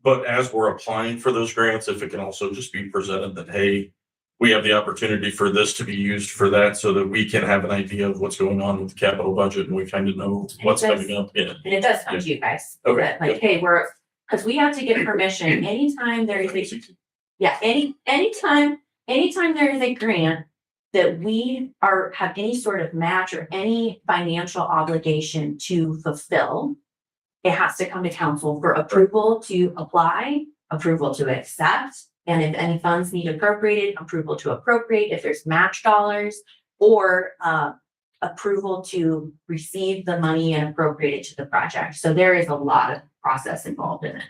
Speaker 8: But as we're applying for those grants, if it can also just be presented that, hey, we have the opportunity for this to be used for that so that we can have an idea of what's going on with the capital budget and we kind of know what's coming up. Yeah.
Speaker 6: And it does come to you guys.
Speaker 8: Okay.
Speaker 6: That, like, hey, because we have to get permission anytime there is anytime there is a grant that we have any sort of match or any financial obligation to fulfill, it has to come to council for approval to apply, approval to accept, and if any funds need appropriated, approval to appropriate, if there's match dollars, or approval to receive the money and appropriate it to the project. So there is a lot of process involved in it.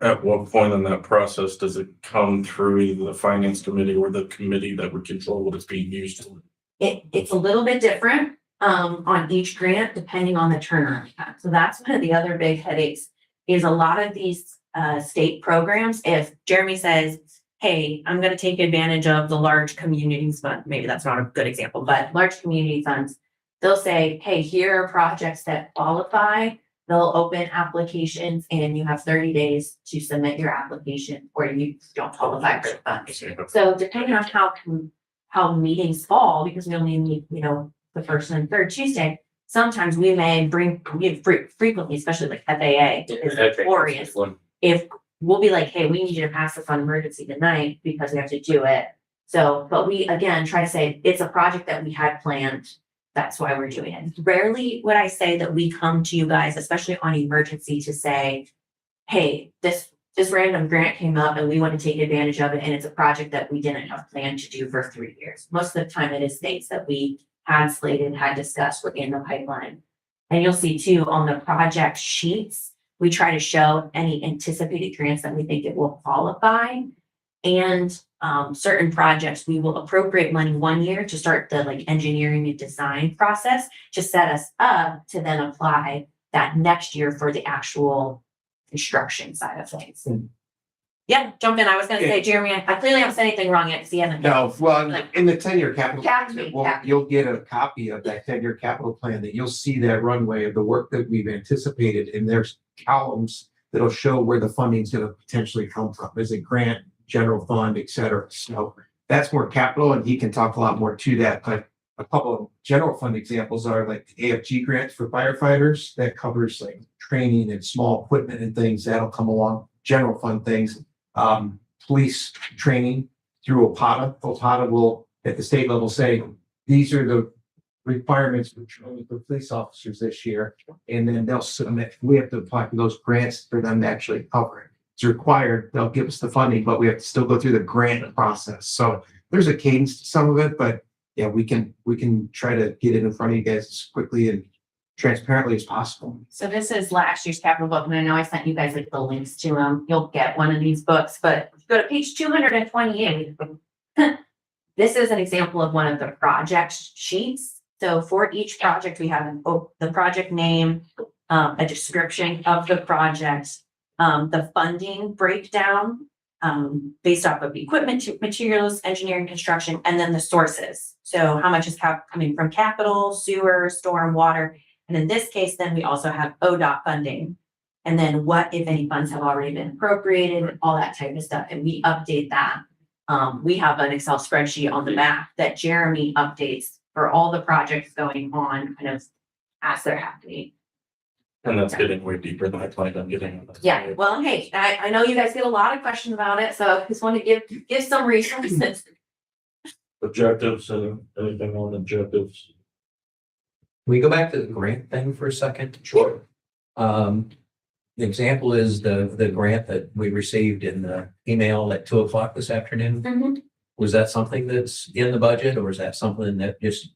Speaker 8: At what point in that process does it come through either the finance committee or the committee that would control what it's being used for?
Speaker 6: It's a little bit different on each grant depending on the turnaround time. So that's one of the other big headaches is a lot of these state programs. If Jeremy says, hey, I'm going to take advantage of the large communities fund, maybe that's not a good example, but large community funds, they'll say, hey, here are projects that qualify. They'll open applications and you have 30 days to submit your application or you don't qualify for the fund. So depending on how meetings fall, because we only meet, the first and third Tuesday, sometimes we may frequently, especially like FAA is notorious. If we'll be like, hey, we need you to pass this on emergency tonight because we have to do it. So, but we again try to say it's a project that we had planned. That's why we're doing it. Rarely would I say that we come to you guys, especially on emergency, to say, hey, this random grant came up and we want to take advantage of it. And it's a project that we didn't have planned to do for 3 years. Most of the time it is things that we had slated, had discussed within the pipeline. And you'll see too on the project sheets, we try to show any anticipated grants that we think it will qualify. And certain projects, we will appropriate money 1 year to start the engineering and design process to set us up to then apply that next year for the actual construction side of things. Yeah, jump in. I was gonna say, Jeremy, I clearly haven't said anything wrong yet because he hasn't.
Speaker 10: No, well, in the 10-year capital,
Speaker 6: Capital,
Speaker 10: well,
Speaker 6: capital.
Speaker 10: you'll get a copy of that 10-year capital plan that you'll see that runway of the work that we've anticipated. And there's columns that'll show where the funding is going to potentially come from. Is it grant, general fund, et cetera. So that's more capital and he can talk a lot more to that. But a couple of general fund examples are like the AFG grants for firefighters that covers like training and small equipment and things that'll come along. General fund things. Police training through OPATA. OPATA will, at the state level, say, these are the requirements for training for police officers this year. And then they'll submit, we have to apply for those grants for them to actually cover it. It's required, they'll give us the funding, but we have to still go through the grant process. So there's a cadence to some of it, but yeah, we can try to get it in front of you guys as quickly and transparently as possible.
Speaker 6: So this is last year's capital book, and I know I sent you guys the links to them. You'll get one of these books, but if you go to page 228. This is an example of one of the project sheets. So for each project, we have the project name, a description of the project, the funding breakdown, based off of equipment, materials, engineering, construction, and then the sources. So how much is coming from capital, sewer, storm, water. And in this case, then we also have ODOT funding. And then what, if any, funds have already been appropriated, all that type of stuff. And we update that. We have an Excel spreadsheet on the back that Jeremy updates for all the projects going on kind of as they're happening.
Speaker 8: And that's getting way deeper than I planned on getting.
Speaker 6: Yeah, well, hey, I know you guys get a lot of questions about it, so I just want to give some resources.
Speaker 8: Objectives and anything on objectives.
Speaker 7: Can we go back to the grant thing for a second?
Speaker 8: Sure.
Speaker 7: The example is the grant that we received in the email at 2:00 this afternoon. Was that something that's in the budget or is that something that just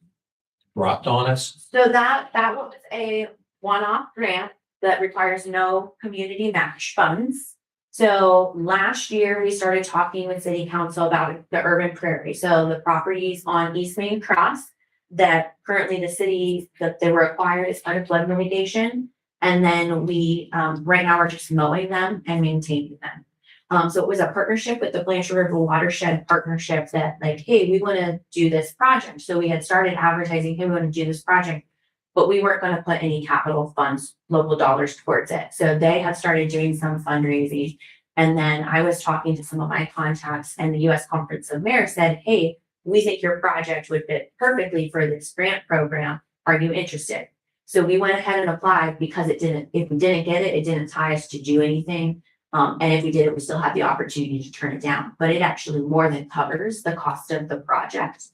Speaker 7: dropped on us?
Speaker 6: So that was a one-off grant that requires no community match funds. So last year, we started talking with city council about the urban prairie. So the properties on East Main Cross that currently the city, that they were acquired as part of flood mitigation. And then we, right now we're just mowing them and maintaining them. So it was a partnership with the Blanchard River Watershed Partnership that like, hey, we want to do this project. So we had started advertising, hey, we want to do this project. But we weren't going to put any capital funds, local dollars towards it. So they had started doing some fundraising. And then I was talking to some of my contacts and the US Conference of Mayors said, hey, we think your project would fit perfectly for this grant program. Are you interested? So we went ahead and applied because if we didn't get it, it didn't tie us to do anything. And if we did it, we still had the opportunity to turn it down, but it actually more than covers the cost of the project.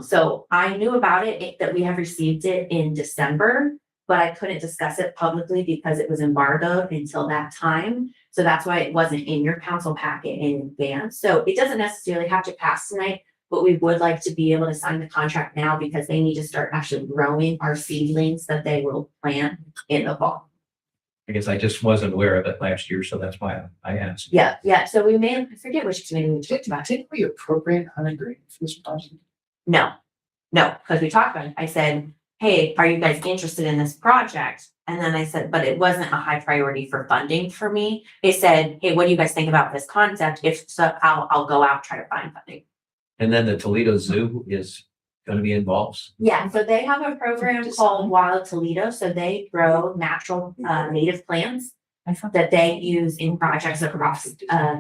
Speaker 6: So I knew about it, that we have received it in December, but I couldn't discuss it publicly because it was embargoed until that time. So that's why it wasn't in your council packet in advance. So it doesn't necessarily have to pass tonight, but we would like to be able to sign the contract now because they need to start actually growing our seedlings that they will plant in the fall.
Speaker 7: I guess I just wasn't aware of it last year, so that's why I asked.
Speaker 6: Yeah. So we made, I forget which committee we talked about.
Speaker 4: Didn't we appropriate $100 grand for this project?
Speaker 6: No, because we talked about it. I said, hey, are you guys interested in this project? And then I said, but it wasn't a high priority for funding for me. They said, hey, what do you guys think about this concept? If so, I'll go out, try to find funding.
Speaker 7: And then the Toledo Zoo is going to be involved.
Speaker 6: Yeah, so they have a program called Wild Toledo. So they grow natural native plants that they use in projects across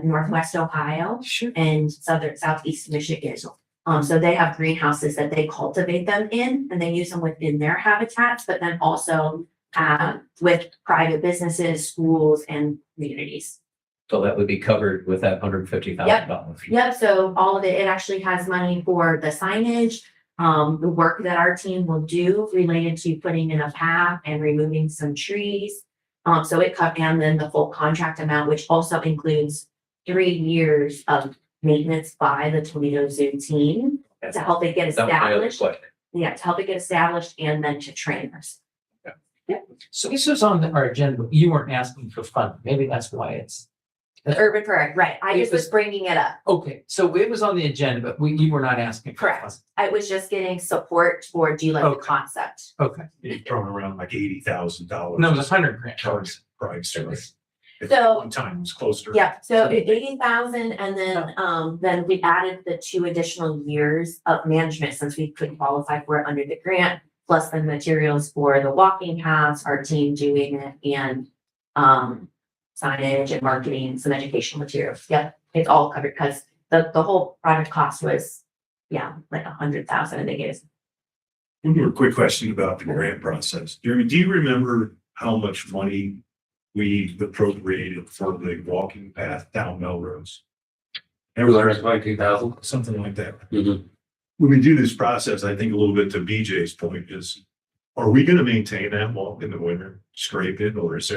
Speaker 6: Northwest Ohio and Southeast Michigan. So they have greenhouses that they cultivate them in and they use them within their habitats, but then also with private businesses, schools and communities.
Speaker 7: So that would be covered with that $150,000.
Speaker 6: Yep, so all of it actually has money for the signage, the work that our team will do related to putting in a path and removing some trees. So it cut, and then the full contract amount, which also includes 3 years of maintenance by the Toledo Zoo team to help it get
Speaker 7: That was my other
Speaker 6: established.
Speaker 7: question.
Speaker 6: Yeah, to help it get established and then to train us.
Speaker 4: So this was on our agenda, but you weren't asking for funding. Maybe that's why it's.
Speaker 6: The urban prairie, right? I
Speaker 4: It
Speaker 6: just was
Speaker 4: was-
Speaker 6: bringing it up.
Speaker 4: Okay, so it was on the agenda, but you were not asking. for
Speaker 6: Correct.
Speaker 4: funding.
Speaker 6: I was just getting support for, do you like the
Speaker 4: Okay.
Speaker 6: concept?
Speaker 4: Okay,
Speaker 5: You're throwing around like $80,000.
Speaker 4: no, it was $100 grand.
Speaker 5: Price.
Speaker 6: So-
Speaker 5: One time it was closer.
Speaker 6: Yeah, so 80,000 and then we added the 2 additional years of management since we couldn't qualify for it under the grant. Plus the materials for the walking paths, our team doing it and signage and marketing, some educational materials. Yep, it's all covered because the whole project cost was, like 100,000 and they gave us.
Speaker 5: A quick question about the grant process. Jeremy, do you remember how much money we appropriated for the walking path down Melrose?
Speaker 3: Like 2,000.
Speaker 5: Something like that.
Speaker 3: Mhm.
Speaker 5: When we do this process, I think a little bit to BJ's point is, are we gonna maintain that walk in the winter, scrape it, or is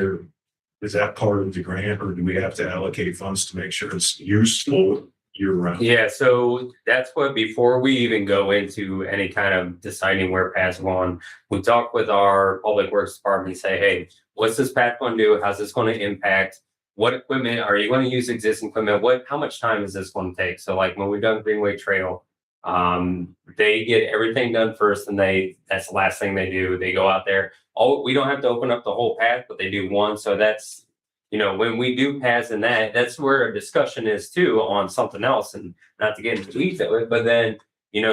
Speaker 5: that part of the grant, or do we have to allocate funds to make sure it's useful year round?
Speaker 3: Yeah, so that's what, before we even go into any kind of deciding where paths go on, we talk with our public works department and say, hey, what's this path going to do? How's this going to impact? What equipment are you going to use? Existing equipment? How much time is this going to take? So like when we've done Greenway Trail, they get everything done first and that's the last thing they do. They go out there. We don't have to open up the whole path, but they do one. So that's, when we do paths in that's where a discussion is too on something else, and not to get into weeds of it, but then,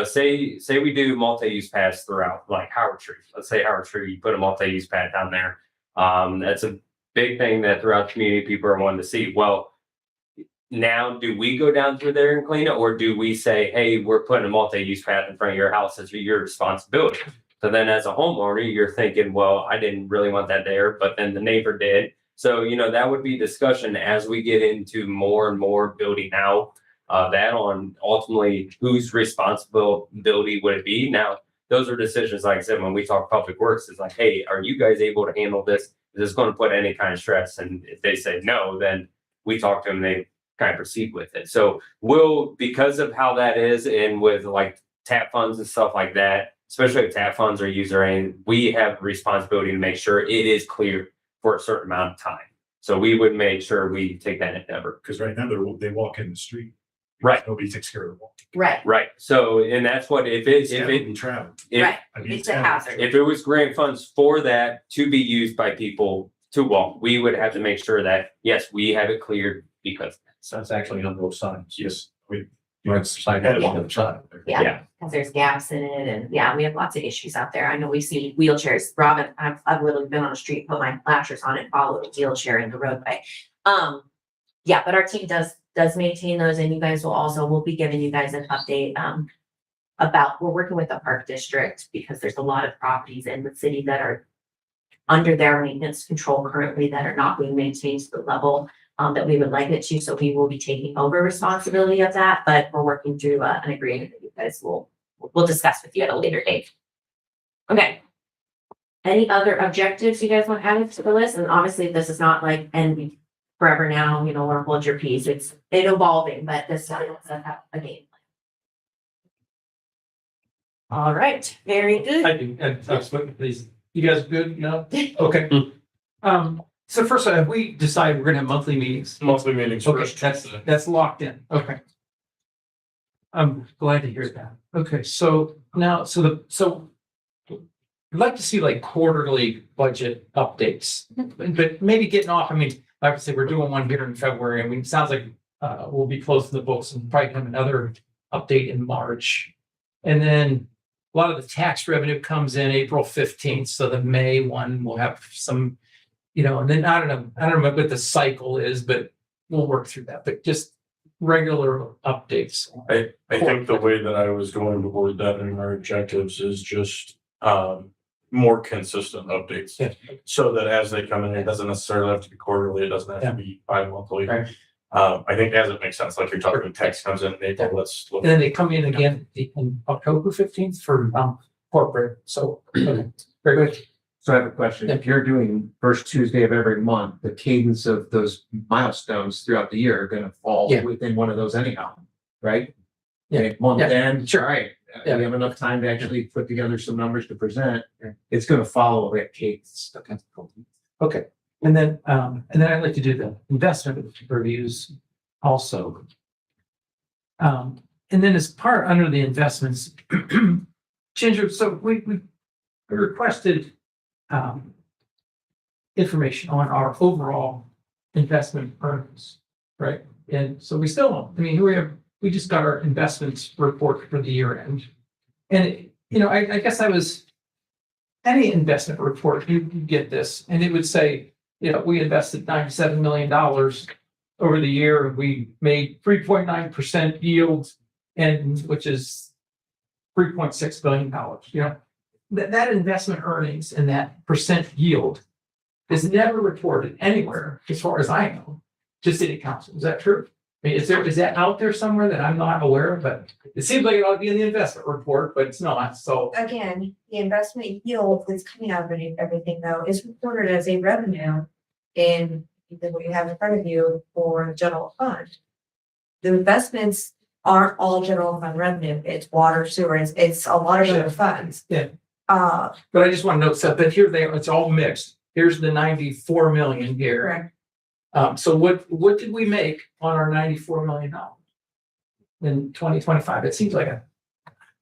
Speaker 3: say we do multi-use paths throughout, like Howard Tree. Let's say Howard Tree, you put a multi-use path down there. That's a big thing that throughout the community, people are wanting to see. Well, now, do we go down through there and clean it, or do we say, hey, we're putting a multi-use path in front of your house, it's your responsibility? So then as a homeowner, you're thinking, well, I didn't really want that there, but then the neighbor did. So, that would be discussion as we get into more and more building out that on ultimately whose responsibility would it be? Now, those are decisions, like I said, when we talk public works, it's like, hey, are you guys able to handle this? Is this going to put any kind of stress? And if they say no, then we talk to them, they kind of proceed with it. So we'll, because of how that is and with like TAP funds and stuff like that, especially if TAP funds are user owned, we have responsibility to make sure it is clear for a certain amount of time. So we would make sure we take that endeavor.
Speaker 5: Because right now they walk in the street.
Speaker 3: Right.
Speaker 5: Nobody takes care of the walk.
Speaker 6: Right,
Speaker 3: Right. So, and that's what, if it,
Speaker 5: Travel.
Speaker 6: right.
Speaker 5: I mean,
Speaker 6: It's a hazard.
Speaker 3: if it was grant funds for that to be used by people to walk, we would have to make sure that, yes, we have it cleared because.
Speaker 7: So it's actually on both sides.
Speaker 5: Yes, we.
Speaker 7: Right, side
Speaker 5: Had it
Speaker 7: on
Speaker 5: on
Speaker 7: the side.
Speaker 6: Yeah.
Speaker 3: Yeah.
Speaker 6: Because there's gaps in it and yeah, we have lots of issues out there. I know we see wheelchairs. Robin, I've literally been on a street, put my flashers on it, followed a wheelchair in the roadway. Yeah, but our team does maintain those and you guys we'll be giving you guys an update, about, we're working with the park district because there's a lot of properties in the city that are under their maintenance control currently that are not being maintained to the level that we would like it to. So we will be taking over responsibility of that, but we're working through an agreement that you guys we'll discuss with you at a later date. Okay. Any other objectives you guys want added to the list? And obviously this is not like end forever now, you know, or hold your peace. It's evolving, but this does have a game plan. All right, very good.
Speaker 4: I do, and that's what these, you guys good? No? Okay. So first, have we decided we're gonna have monthly meetings?
Speaker 8: Monthly meetings
Speaker 4: Okay,
Speaker 8: first.
Speaker 4: that's locked in. Okay. I'm glad to hear that. Okay, so now, so I'd like to see like quarterly budget updates, but maybe getting off, I mean, like I said, we're doing one here in February. I mean, it sounds like we'll be closing the books and probably have another update in March. And then a lot of the tax revenue comes in April 15th, so the May one will have some, you know, and then I don't know what the cycle is, but we'll work through that, but just regular updates.
Speaker 8: I think the way that I was going to word that in our objectives is just more consistent updates.
Speaker 4: Yeah.
Speaker 8: So that as they come in, it doesn't necessarily have to be quarterly, it doesn't have to be bi-monthly.
Speaker 4: Right.
Speaker 8: I think as it makes sense, like you're talking, text comes in April, let's look.
Speaker 4: And then they come in again in October 15th for corporate, so, okay, very good.
Speaker 10: So I have a question. If you're doing first Tuesday of every month, the cadence of those milestones throughout the year are gonna fall
Speaker 4: Yeah.
Speaker 10: within one of those anyhow, right?
Speaker 4: Yeah.
Speaker 10: Okay, month
Speaker 4: Yeah.
Speaker 10: end,
Speaker 4: Sure.
Speaker 10: all right.
Speaker 4: Yeah.
Speaker 10: We have enough time to actually put together some numbers to present.
Speaker 4: Yeah.
Speaker 10: It's gonna follow that cadence.
Speaker 4: Okay, cool. Okay, and then I'd like to do the investment reviews also. And then as part under the investments, Ginger, so we requested information on our overall investment earnings, right? And so we still, I mean, we just got our investments report for the year end. And, you know, I guess any investment report, you get this, and it would say, you know, we invested $97 million over the year, and we made 3.9% yield, and which is $3.6 billion, you know? That investment earnings and that percent yield is never reported anywhere, as far as I know, to city council. Is that true? I mean, is that out there somewhere that I'm not aware of? But it seems like it ought to be in the investment report, but it's not, so.
Speaker 1: Again, the investment yield that's coming out of everything though is reported as a revenue in what you have in front of you for the general fund. The investments aren't all general fund revenue. It's water, sewer, it's a lot of other funds.
Speaker 4: Yeah.
Speaker 1: Uh,
Speaker 4: But I just want to note that, but here they are, it's all mixed. Here's the 94 million here.
Speaker 1: correct.
Speaker 4: So what did we make on our $94 million in 2025? It seems like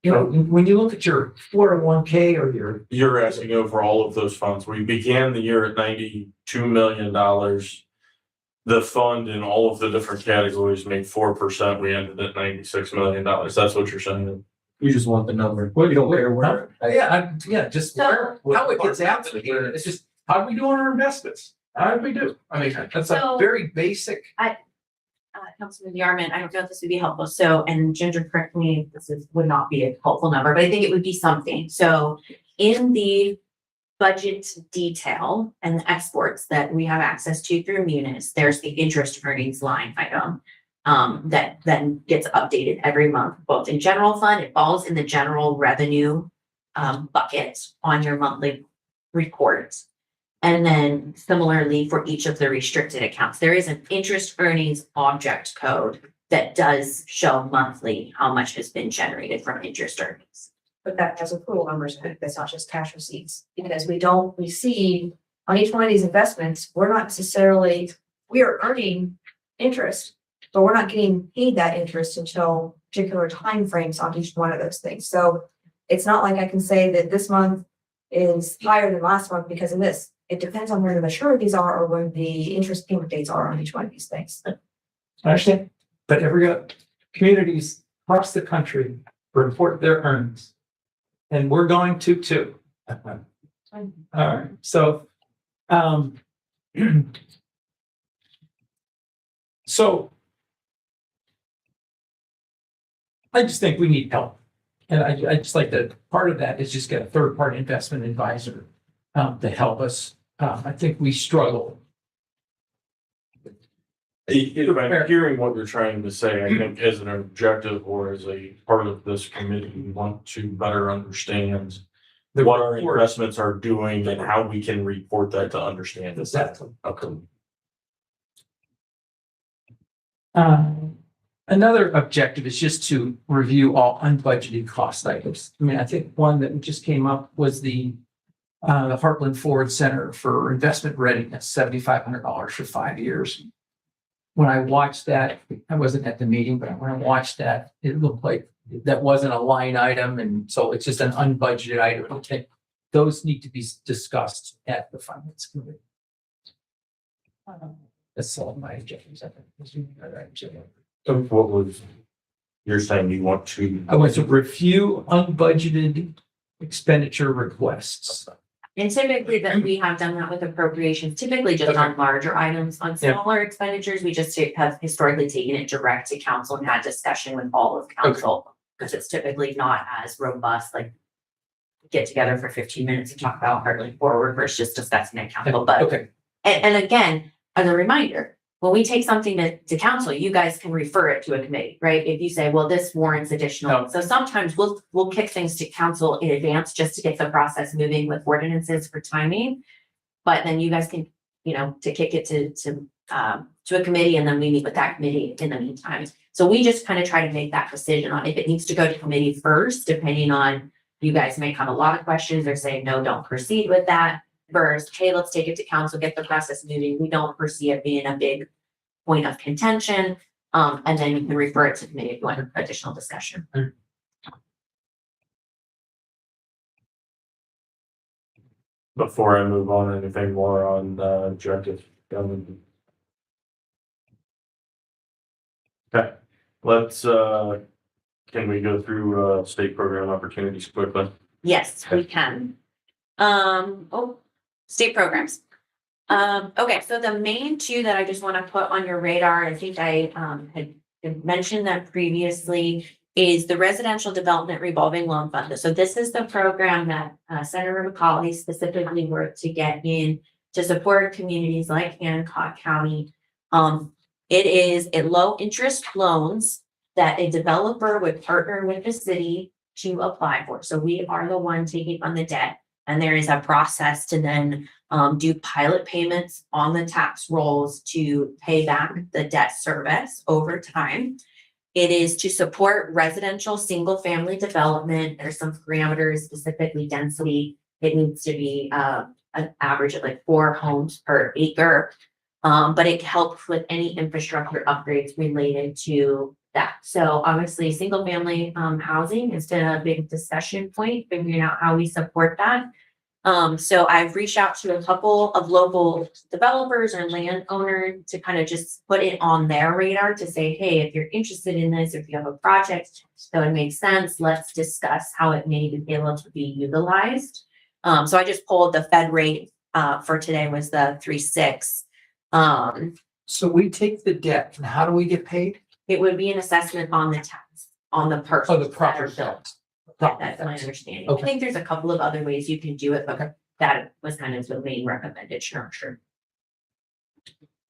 Speaker 4: you know, when you look at your 401k or your,
Speaker 8: You're asking over all of those funds. We began the year at $92 million. The fund in all of the different categories made 4%. We ended at $96 million. That's what you're saying.
Speaker 2: You just want the number. You don't care where.
Speaker 4: just
Speaker 6: So-
Speaker 4: how it gets allocated. It's just, how do we do on our investments? How do we do? I mean, that's a
Speaker 6: So-
Speaker 4: very basic.
Speaker 6: Councilman Yarman, I don't know if this would be helpful. So, and Ginger, correct me, if would not be a helpful number, but I think it would be something. So in the budget detail and the exports that we have access to through Munis, there's the interest earnings line item that then gets updated every month, both in general fund, it falls in the general revenue bucket on your monthly reports. And then similarly for each of the restricted accounts, there is an interest earnings object code that does show monthly how much has been generated from interest earnings.
Speaker 1: But that has accrual numbers, in it. That's not just cash receipts, because we don't receive on each one of these investments, we're not necessarily, we are earning interest, but we're not getting paid that interest until particular timeframes on each one of those things. So it's not like I can say that this month is higher than last month because of this. It depends on where the maturities are or when the interest payment dates are on each one of these things.
Speaker 4: I understand, but every communities across the country report their earnings. And we're going to too. All right, so, so I just think we need help. And I just like that, part of that is just get a third-party investment advisor to help us. I think we struggle.
Speaker 8: If I'm hearing what you're trying to say, I think as an objective or as a part of this committee, we want to better understand what our investments are doing and how we can report that to understand it.
Speaker 4: Exactly.
Speaker 8: Okay.
Speaker 4: Another objective is just to review all unbudgeted cost items. I mean, I think one that just came up was the Heartland Ford Center for Investment Readiness, $7,500 for 5 years. When I watched that, I wasn't at the meeting, but when I watched that, it looked like that wasn't a line item, and so it's just an unbudgeted item. Okay, those need to be discussed at the finance committee. That's all my objectives. I think.
Speaker 8: So what was, you're saying you want to?
Speaker 4: I want to review unbudgeted expenditure requests.
Speaker 6: And typically that we have done that with appropriations, typically just on larger items. On
Speaker 4: Yeah.
Speaker 6: smaller expenditures, we just have historically taken it direct to council and had discussion with all of council. Because it's typically not as robust, like get together for 15 minutes and talk about Heartland Forward versus just discussing it council. But
Speaker 4: Okay,
Speaker 6: and again, as a reminder, when we take something to council, you guys can refer it to a committee, right? If you say, well, this warrants additional.
Speaker 4: No.
Speaker 6: So sometimes we'll kick things to council in advance just to get the process moving with ordinances for timing. But then you guys can, to kick it to a committee, and then we meet with that committee in the meantime. So we just kind of try to make that decision on if it needs to go to committee first, depending on you guys may have a lot of questions or say, no, don't proceed with that. Versus, hey, let's take it to council, get the process moving. We don't foresee it being a big point of contention. And then you can refer it to committee if you want additional discussion.
Speaker 8: Before I move on, anything more on the objective? Okay, let's, can we go through, state program opportunities quickly?
Speaker 6: Yes, we can. State programs. Okay, so the main two that I just want to put on your radar, I think I had mentioned that previously, is the Residential Development Revolving Loan Fund. So this is the program that Senator McCauley specifically worked to get in to support communities like Hancock County. It is a low interest loans that a developer would partner with the city to apply for. So we are the one taking on the debt. And there is a process to then do pilot payments on the tax rolls to pay back the debt service over time. It is to support residential single-family development. There's some parameters, specifically density. It needs to be an average of like 4 homes per acre. But it helps with any infrastructure upgrades related to that. So obviously, single-family housing has been a big discussion point, figuring out how we support that. So I've reached out to a couple of local developers or landowners to kind of just put it on their radar to say, hey, if you're interested in this, if you have a project that would make sense, let's discuss how it may be able to be utilized. So I just pulled the Fed rate for today was the 3.6.
Speaker 4: so we take the debt, and how do we get paid?
Speaker 6: It would be an assessment on the tax, on the person.
Speaker 4: Oh, the property tax.
Speaker 6: That's my understanding. I
Speaker 4: Okay.
Speaker 6: think there's a couple of other ways you can do it,
Speaker 4: Okay.
Speaker 6: but that was kind of the main recommended structure.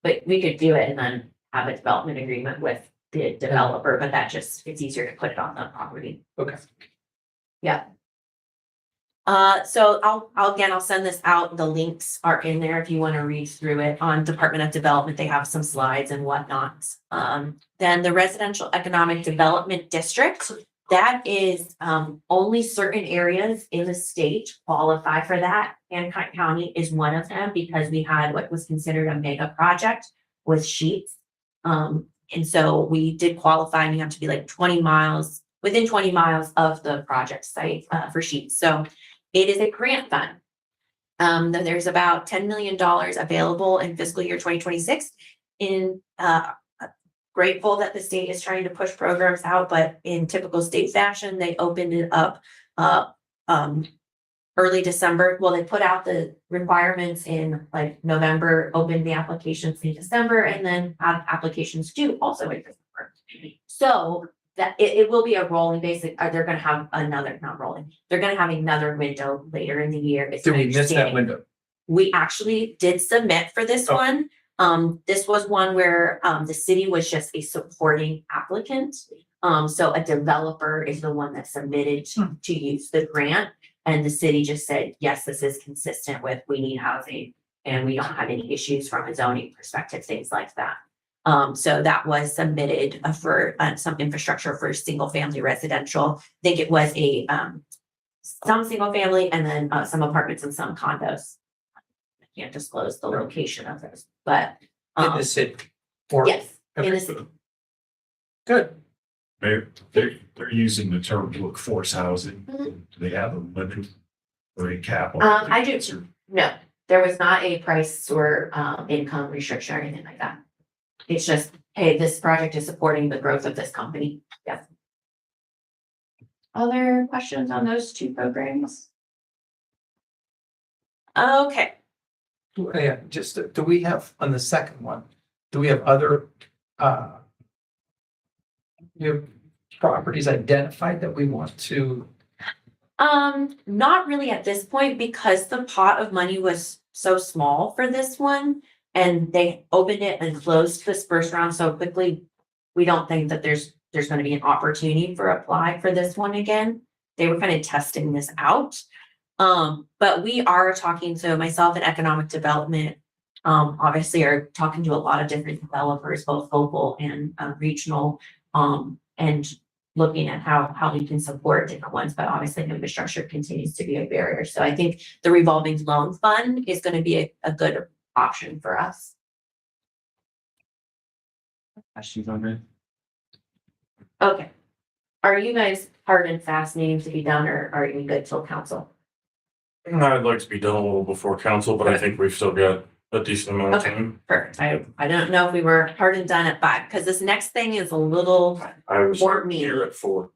Speaker 6: But we could do it and then have a development agreement with the developer, but it's easier to put it on the property.
Speaker 4: Okay.
Speaker 6: Yeah. So I'll send this out. The links are in there if you want to read through it. On Department of Development, they have some slides and whatnot. Then the Residential Economic Development District, that is, only certain areas in the state qualify for that. Hancock County is one of them because we had what was considered a mega project with Sheets. And so we did qualify, and you have to be like 20 miles, within 20 miles of the project site, for Sheets. So it is a grant fund. There's about $10 million available in fiscal year 2026. Grateful that the state is trying to push programs out, but in typical state fashion, they opened it up early December. Well, they put out the requirements in like November, opened the applications in December, and then have applications due also in December. So that it will be a rolling basic, they're gonna have another, not rolling, they're gonna have another window later in the year. It's
Speaker 4: Did
Speaker 6: my
Speaker 4: we miss that
Speaker 6: understanding.
Speaker 4: window?
Speaker 6: We actually did submit for this
Speaker 4: Oh.
Speaker 6: one. This was one where, the city was just a supporting applicant. So a developer is the one that submitted to use the grant. And the city just said, yes, this is consistent with, we need housing and we don't have any issues from a zoning perspective, things like that. So that was submitted for some infrastructure for single family residential. I think it was some single family and then some apartments and some condos. I can't disclose the location of those, but
Speaker 4: In the city? Or-
Speaker 6: yes, in the city.
Speaker 4: Good.
Speaker 5: They're using the term workforce housing.
Speaker 6: Mhm.
Speaker 5: Do they have a limit or a cap? on
Speaker 6: I do.
Speaker 5: it?
Speaker 6: No, there was not a price or income restriction or anything like that. It's just, hey, this project is supporting the growth of this company. Yes. Other questions on those two programs? Okay,
Speaker 4: Yeah, just, do we have, on the second one, do we have other, you have properties identified that we want to?
Speaker 6: not really at this point because the pot of money was so small for this one. And they opened it and closed this first round so quickly. We don't think that there's gonna be an opportunity for apply for this one again. They were kind of testing this out. But we are talking, so myself and economic development, obviously are talking to a lot of different developers, both local and regional, and looking at how we can support different ones, but obviously infrastructure continues to be a barrier. So I think the revolving loan fund is gonna be a good option for us.
Speaker 2: Questions on that?
Speaker 6: Okay. Are you guys hard and fast needing to be done, or are you good till council?
Speaker 8: I'd like to be done a little before council, but I think we've still got a decent amount of
Speaker 6: Okay.
Speaker 8: time.
Speaker 6: Perfect. I don't know if we were hard and done at 5, because this next thing is a little,
Speaker 8: I was
Speaker 6: More meat.
Speaker 8: here at 4.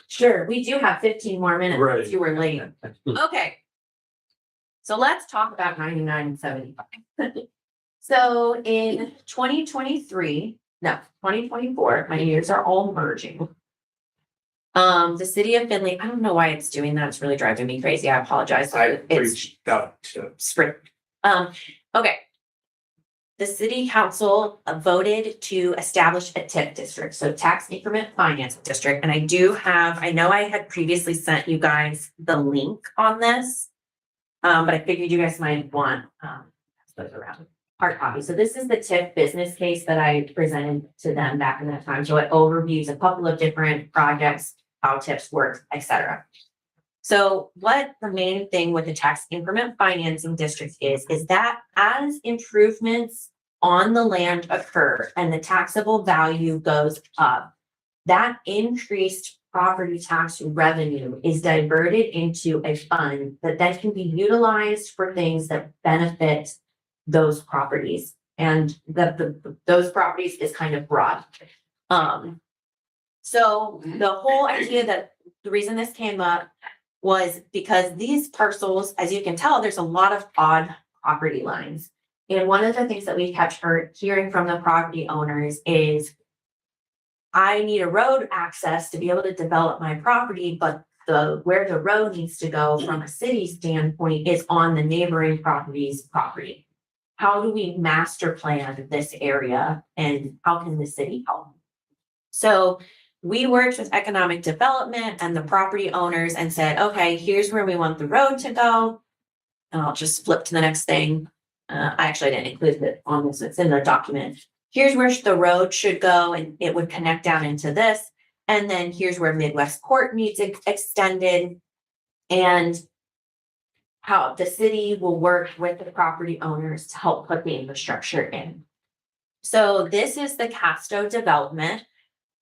Speaker 6: sure, we do have 15 more minutes.
Speaker 8: Right.
Speaker 6: If you were late. Okay. So let's talk about 99 and 75. So in 2023, no, 2024, my years are all merging. The city of Findlay, I don't know why it's doing that. It's really driving me crazy. I apologize. It's
Speaker 8: out to.
Speaker 6: spring. Okay. The city council voted to establish a TIF district, so tax increment finance district. And I know I had previously sent you guys the link on this. But I figured you guys might want, those around hard copy. So this is the TIF business case that I presented to them back in that time. So it overviews a couple of different projects, how TIFs work, et cetera. So what the main thing with the tax increment financing district is that as improvements on the land occur and the taxable value goes up, that increased property tax revenue is diverted into a fund that then can be utilized for things that benefit those properties. And those properties is kind of broad. So the whole idea that the reason this came up was because these parcels, as you can tell, there's a lot of odd property lines. And one of the things that we kept hearing from the property owners is, I need a road access to be able to develop my property, but where the road needs to go from a city standpoint is on the neighboring property's property. How do we master plan this area and how can the city help? So we worked with economic development and the property owners and said, okay, here's where we want the road to go. And I'll just flip to the next thing. I actually didn't include it on this, it's in the document. Here's where the road should go and it would connect down into this. And then here's where Midwest Court needs extended. And how the city will work with the property owners to help put the infrastructure in. So this is the Casto development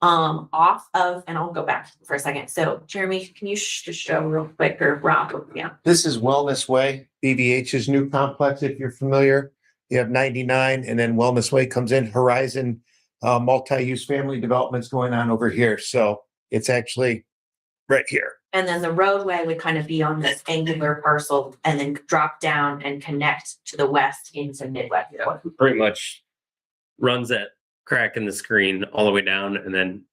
Speaker 6: off of, and I'll go back for a second. So Jeremy, can you just show real quick, or Rob? Yeah.
Speaker 10: This is Wellness Way, BVH's new complex, if you're familiar. You have 99 and then Wellness Way comes in, Horizon, multi-use family developments going on over here. So it's actually right here.
Speaker 6: And then the roadway would kind of be on this angular parcel and then drop down and connect to the west into Midwest.
Speaker 3: Pretty much runs that crack in the screen all the way down and then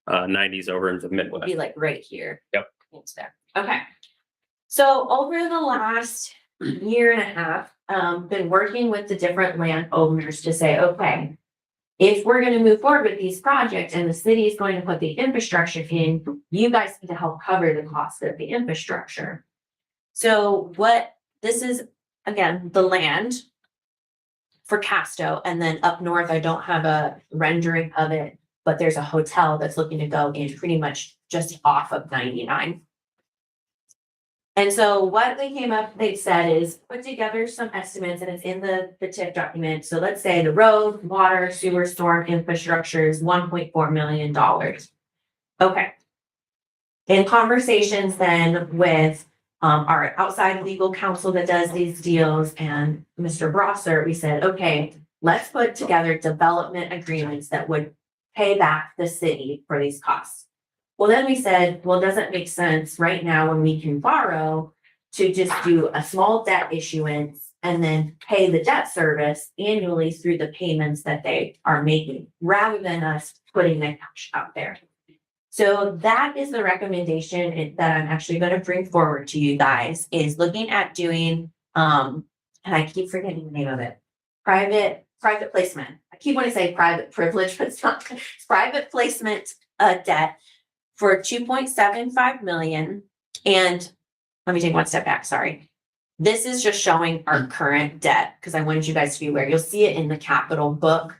Speaker 3: 90s over into Midwest.
Speaker 6: Be like right here.
Speaker 3: Yep.
Speaker 6: It's there. Okay. So over the last year and a half, been working with the different landowners to say, okay, if we're going to move forward with these projects and the city is going to put the infrastructure in, you guys need to help cover the cost of the infrastructure. So what this is, again, the land for Casto, and then up north, I don't have a rendering of it, but there's a hotel that's looking to go in pretty much just off of 99. And so what they came up, they said is put together some estimates, and it's in the TIF document. So let's say the road, water, sewer, storm infrastructure is $1.4 million. Okay. In conversations then with our outside legal counsel that does these deals and Mr. Brosser, we said, okay, let's put together development agreements that would pay back the city for these costs. Well, then we said, well, does it make sense right now when we can borrow to just do a small debt issuance and then pay the debt service annually through the payments that they are making, rather than us putting the cash out there? So that is the recommendation that I'm actually going to bring forward to you guys, is looking at doing, and I keep forgetting the name of it, private placement. I keep wanting to say private privilege, but it's not. It's private placement debt for 2.75 million. And let me take one step back. Sorry. This is just showing our current debt, because I wanted you guys to be aware. You'll see it in the capital book.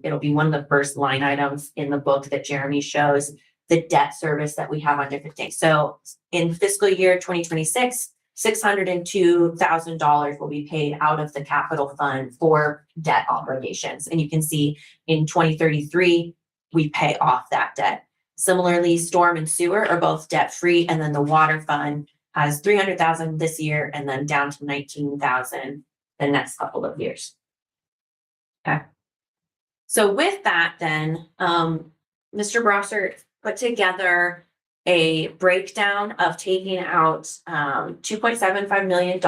Speaker 6: It'll be one of the first line items in the book that Jeremy shows the debt service that we have on different things. So in fiscal year 2026, $602,000 will be paid out of the capital fund for debt obligations. And you can see in 2033, we pay off that debt. Similarly, storm and sewer are both debt free. And then the water fund has 300,000 this year and then down to 19,000 the next couple of years. Okay. So with that, then, Mr. Brosser put together a breakdown of taking out $2.75 million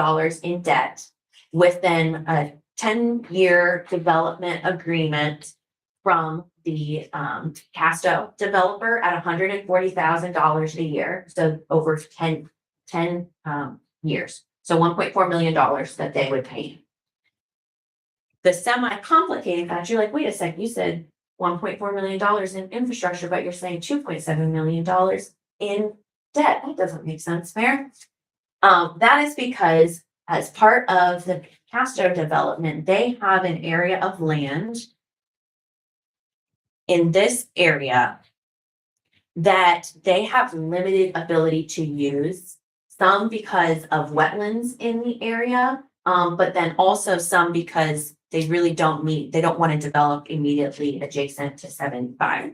Speaker 6: in debt with then a 10-year development agreement from the Casto developer at $140,000 a year. So over 10 years. So $1.4 million that they would pay. The semi-complicated fact, you're like, wait a second, you said $1.4 million in infrastructure, but you're saying $2.7 million in debt. That doesn't make sense, fair? That is because as part of the Casto development, they have an area of land in this area that they have limited ability to use, some because of wetlands in the area, but then also some because they really they don't want to develop immediately adjacent to 75.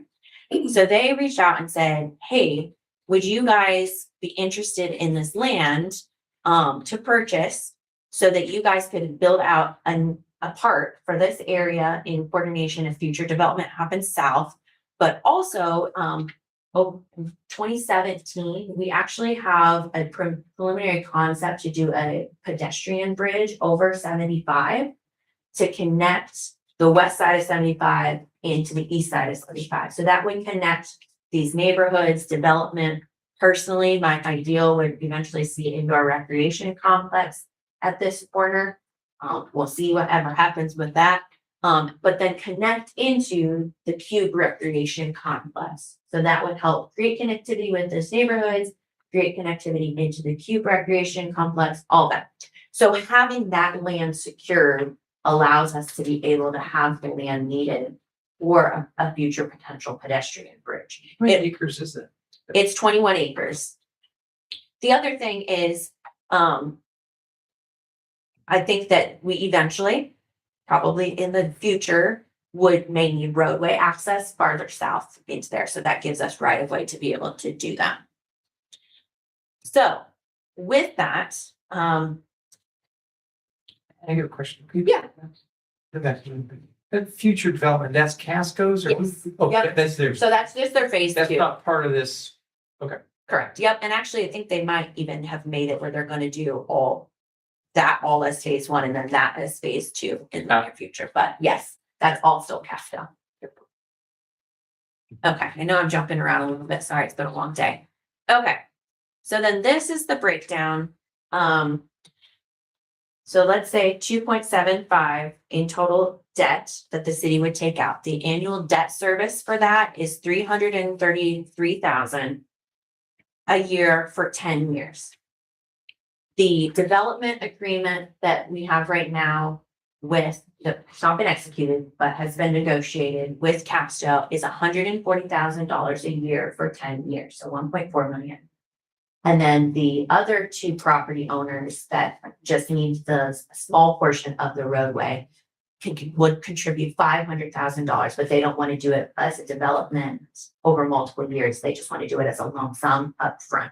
Speaker 6: So they reached out and said, hey, would you guys be interested in this land to purchase so that you guys could build out a part for this area in coordination if future development happens south, but also 2017, we actually have a preliminary concept to do a pedestrian bridge over 75 to connect the west side of 75 into the east side of 75. So that would connect these neighborhoods, development. Personally, my ideal would eventually see an indoor recreation complex at this corner. We'll see whatever happens with that. But then connect into the Cube Recreation Complex. So that would help create connectivity with those neighborhoods, create connectivity into the Cube Recreation Complex, all that. So having that land secured allows us to be able to have the land needed for a future potential pedestrian bridge.
Speaker 4: How many acres is it?
Speaker 6: It's 21 acres. The other thing is, I think that we eventually, probably in the future, may need roadway access farther south into there. So that gives us right of way to be able to do that. So with that,
Speaker 4: I got a question.
Speaker 6: Yeah.
Speaker 4: That future development, that's Casco's or?
Speaker 6: Yes.
Speaker 4: Oh,
Speaker 6: Yep.
Speaker 4: that's theirs.
Speaker 6: so that's just their phase
Speaker 4: That's
Speaker 6: two.
Speaker 4: not part of this.
Speaker 6: Correct. Yep. And actually, I think they might even have made it where they're gonna do all as phase one and then that as phase two in the near future. But yes, that's all still Casco. Okay, I know I'm jumping around a little bit. Sorry, it's been a long day. Okay, so then this is the breakdown. So let's say 2.75 in total debt that the city would take out. The annual debt service for that is 333,000 a year for 10 years. The development agreement that we have right now with it's not been executed, but has been negotiated with Capstone is $140,000 a year for 10 years, so 1.4 million. And then the other two property owners that just need the small portion of the roadway would contribute $500,000, but they don't want to do it as a development over multiple years. They just want to do it as a lump sum upfront.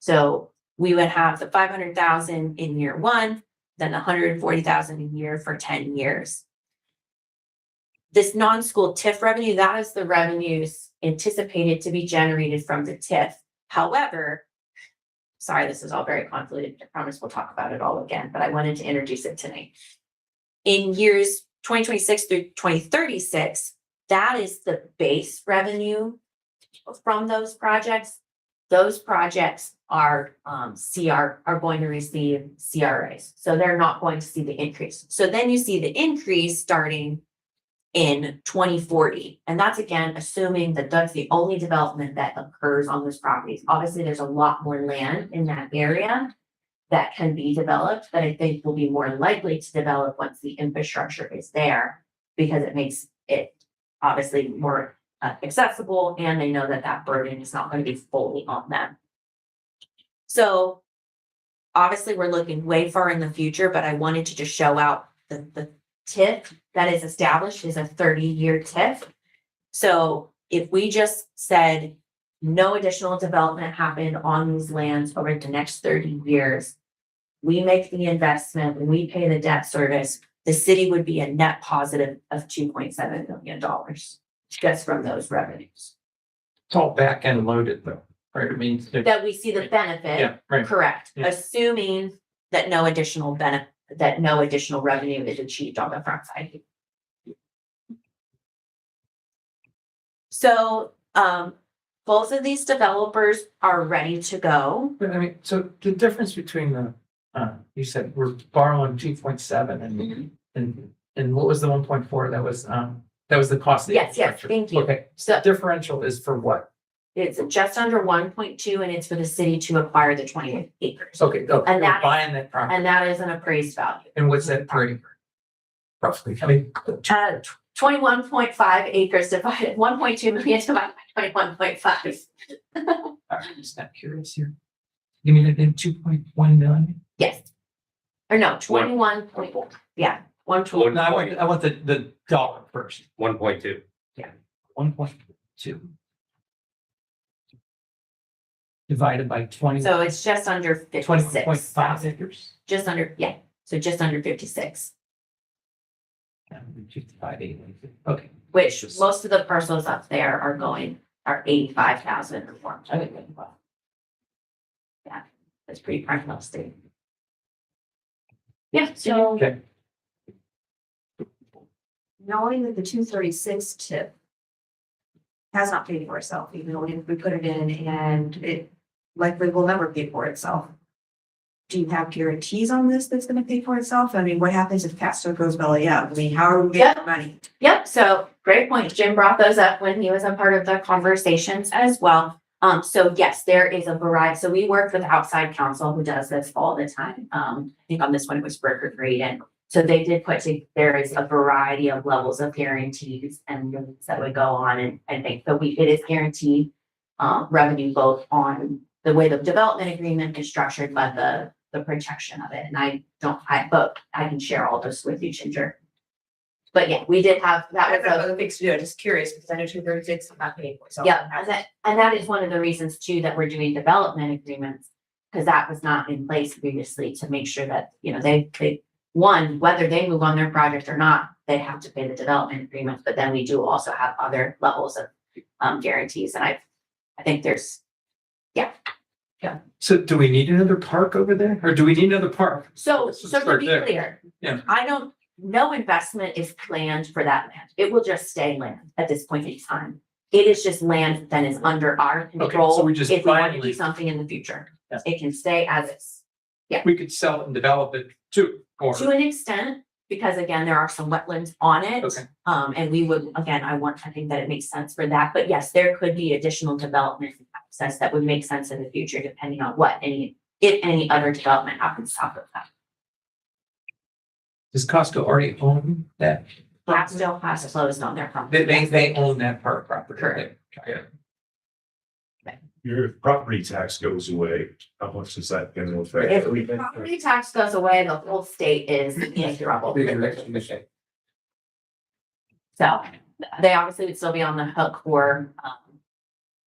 Speaker 6: So we would have the 500,000 in year one, then 140,000 a year for 10 years. This non-school TIF revenue, that is the revenues anticipated to be generated from the TIF. However, sorry, this is all very convoluted. I promise we'll talk about it all again, but I wanted to introduce it tonight. In years 2026 through 2036, that is the base revenue from those projects. Those projects are going to receive CRAs. So they're not going to see the increase. So then you see the increase starting in 2040. And that's again, assuming that that's the only development that occurs on those properties. Obviously, there's a lot more land in that area that can be developed that I think will be more likely to develop once the infrastructure is there, because it makes it obviously more accessible, and they know that that burden is not going to be fully on them. So obviously, we're looking way far in the future, but I wanted to just show out the TIF that is established is a 30-year TIF. So if we just said no additional development happened on these lands over the next 30 years, we make the investment, we pay the debt service, the city would be a net positive of $2.7 million just from those revenues.
Speaker 4: It's all back end loaded though, right? I mean.
Speaker 6: That we see the benefit,
Speaker 4: Yeah, right.
Speaker 6: correct,
Speaker 4: Yeah.
Speaker 6: assuming that no additional revenue is achieved on the front side. So, both of these developers are ready to go.
Speaker 4: But I mean, so the difference between the, you said we're borrowing 2.7 and what was the 1.4? That was the cost. of the
Speaker 6: Yes, yes,
Speaker 4: infrastructure.
Speaker 6: thank you.
Speaker 4: Okay,
Speaker 6: So
Speaker 4: differential is for what?
Speaker 6: it's just under 1.2 and it's for the city to acquire the 28 acres.
Speaker 4: Okay, okay,
Speaker 6: And
Speaker 4: we're
Speaker 6: that-
Speaker 4: buying that property.
Speaker 6: And that is an appraised value.
Speaker 4: And what's that per acre? Roughly, I mean.
Speaker 6: 21.5 acres divided, 1.2 million divided by 21.5.
Speaker 4: All right, just not curious here. You mean it in 2.1 million?
Speaker 6: Yes. Or no, 21.4, yeah, 1.2.
Speaker 4: No, I want the dollar first.
Speaker 3: 1.2.
Speaker 4: 1.2. Divided by 20.
Speaker 6: So it's just under 56.
Speaker 4: 20.5 acres.
Speaker 6: Just under, yeah, so just under 56,
Speaker 4: 55 acres. Okay.
Speaker 6: which most of the parcels up there are 85,000 or more.
Speaker 4: I think that's fine.
Speaker 6: Yeah, that's pretty prime real estate. Yeah, so
Speaker 4: Okay.
Speaker 1: Knowing that the 236 tip has not paid for itself, even though we put it in and it likely will never pay for itself. do you have guarantees on this that's gonna pay for itself? I mean, what happens if Catsto goes belly up? I mean, how are we getting the money?
Speaker 6: Yep, so great point. Jim brought those up when he was a part of the conversations as well. So yes, there is a variety. So we work with outside counsel who does this all the time. I think on this one it was Burger Grade, and so they did there is a variety of levels of guarantees and limits that would go on, and I think that it is guaranteed revenue both on the way the development agreement is structured, but the protection of it. And but I can share all this with you, Ginger. But yeah, we did have,
Speaker 1: I
Speaker 6: that
Speaker 1: have
Speaker 6: was a
Speaker 1: other things to do. I'm just curious because I know 236 is not paying for itself.
Speaker 6: yeah, and that is one of the reasons too that we're doing development agreements. Cause that was not in place previously to make sure that, you know, they, one, whether they move on their project or not, they have to pay the development agreement, but then we do also have other levels of guarantees, and I think there's.
Speaker 4: So do we need another park over there, or do we need another park?
Speaker 6: So
Speaker 4: Let's
Speaker 6: to
Speaker 4: start
Speaker 6: be
Speaker 4: there.
Speaker 6: clear.
Speaker 4: Yeah.
Speaker 6: No investment is planned for that land. It will just stay land at this point in time. It is just land that is under our
Speaker 4: so
Speaker 6: control
Speaker 4: we just
Speaker 6: if we want to do
Speaker 4: finally-
Speaker 6: something in the future.
Speaker 4: Yeah.
Speaker 6: It can stay as is.
Speaker 4: We could sell it and develop it too, or,
Speaker 6: To an extent, because again, there are some wetlands on it.
Speaker 4: okay,
Speaker 6: And we would, again, I think that it makes sense for that, but yes, there could be additional development access that would make sense in the future, depending on if any other development happens top of that.
Speaker 4: does Costco already own that?
Speaker 6: That still has closed on their property.
Speaker 4: They own that park property.
Speaker 6: Correct.
Speaker 4: Yeah.
Speaker 5: Your property tax goes away, how much is that gonna affect?
Speaker 6: If property tax goes away, the whole state is in trouble. So they obviously would still be on the hook for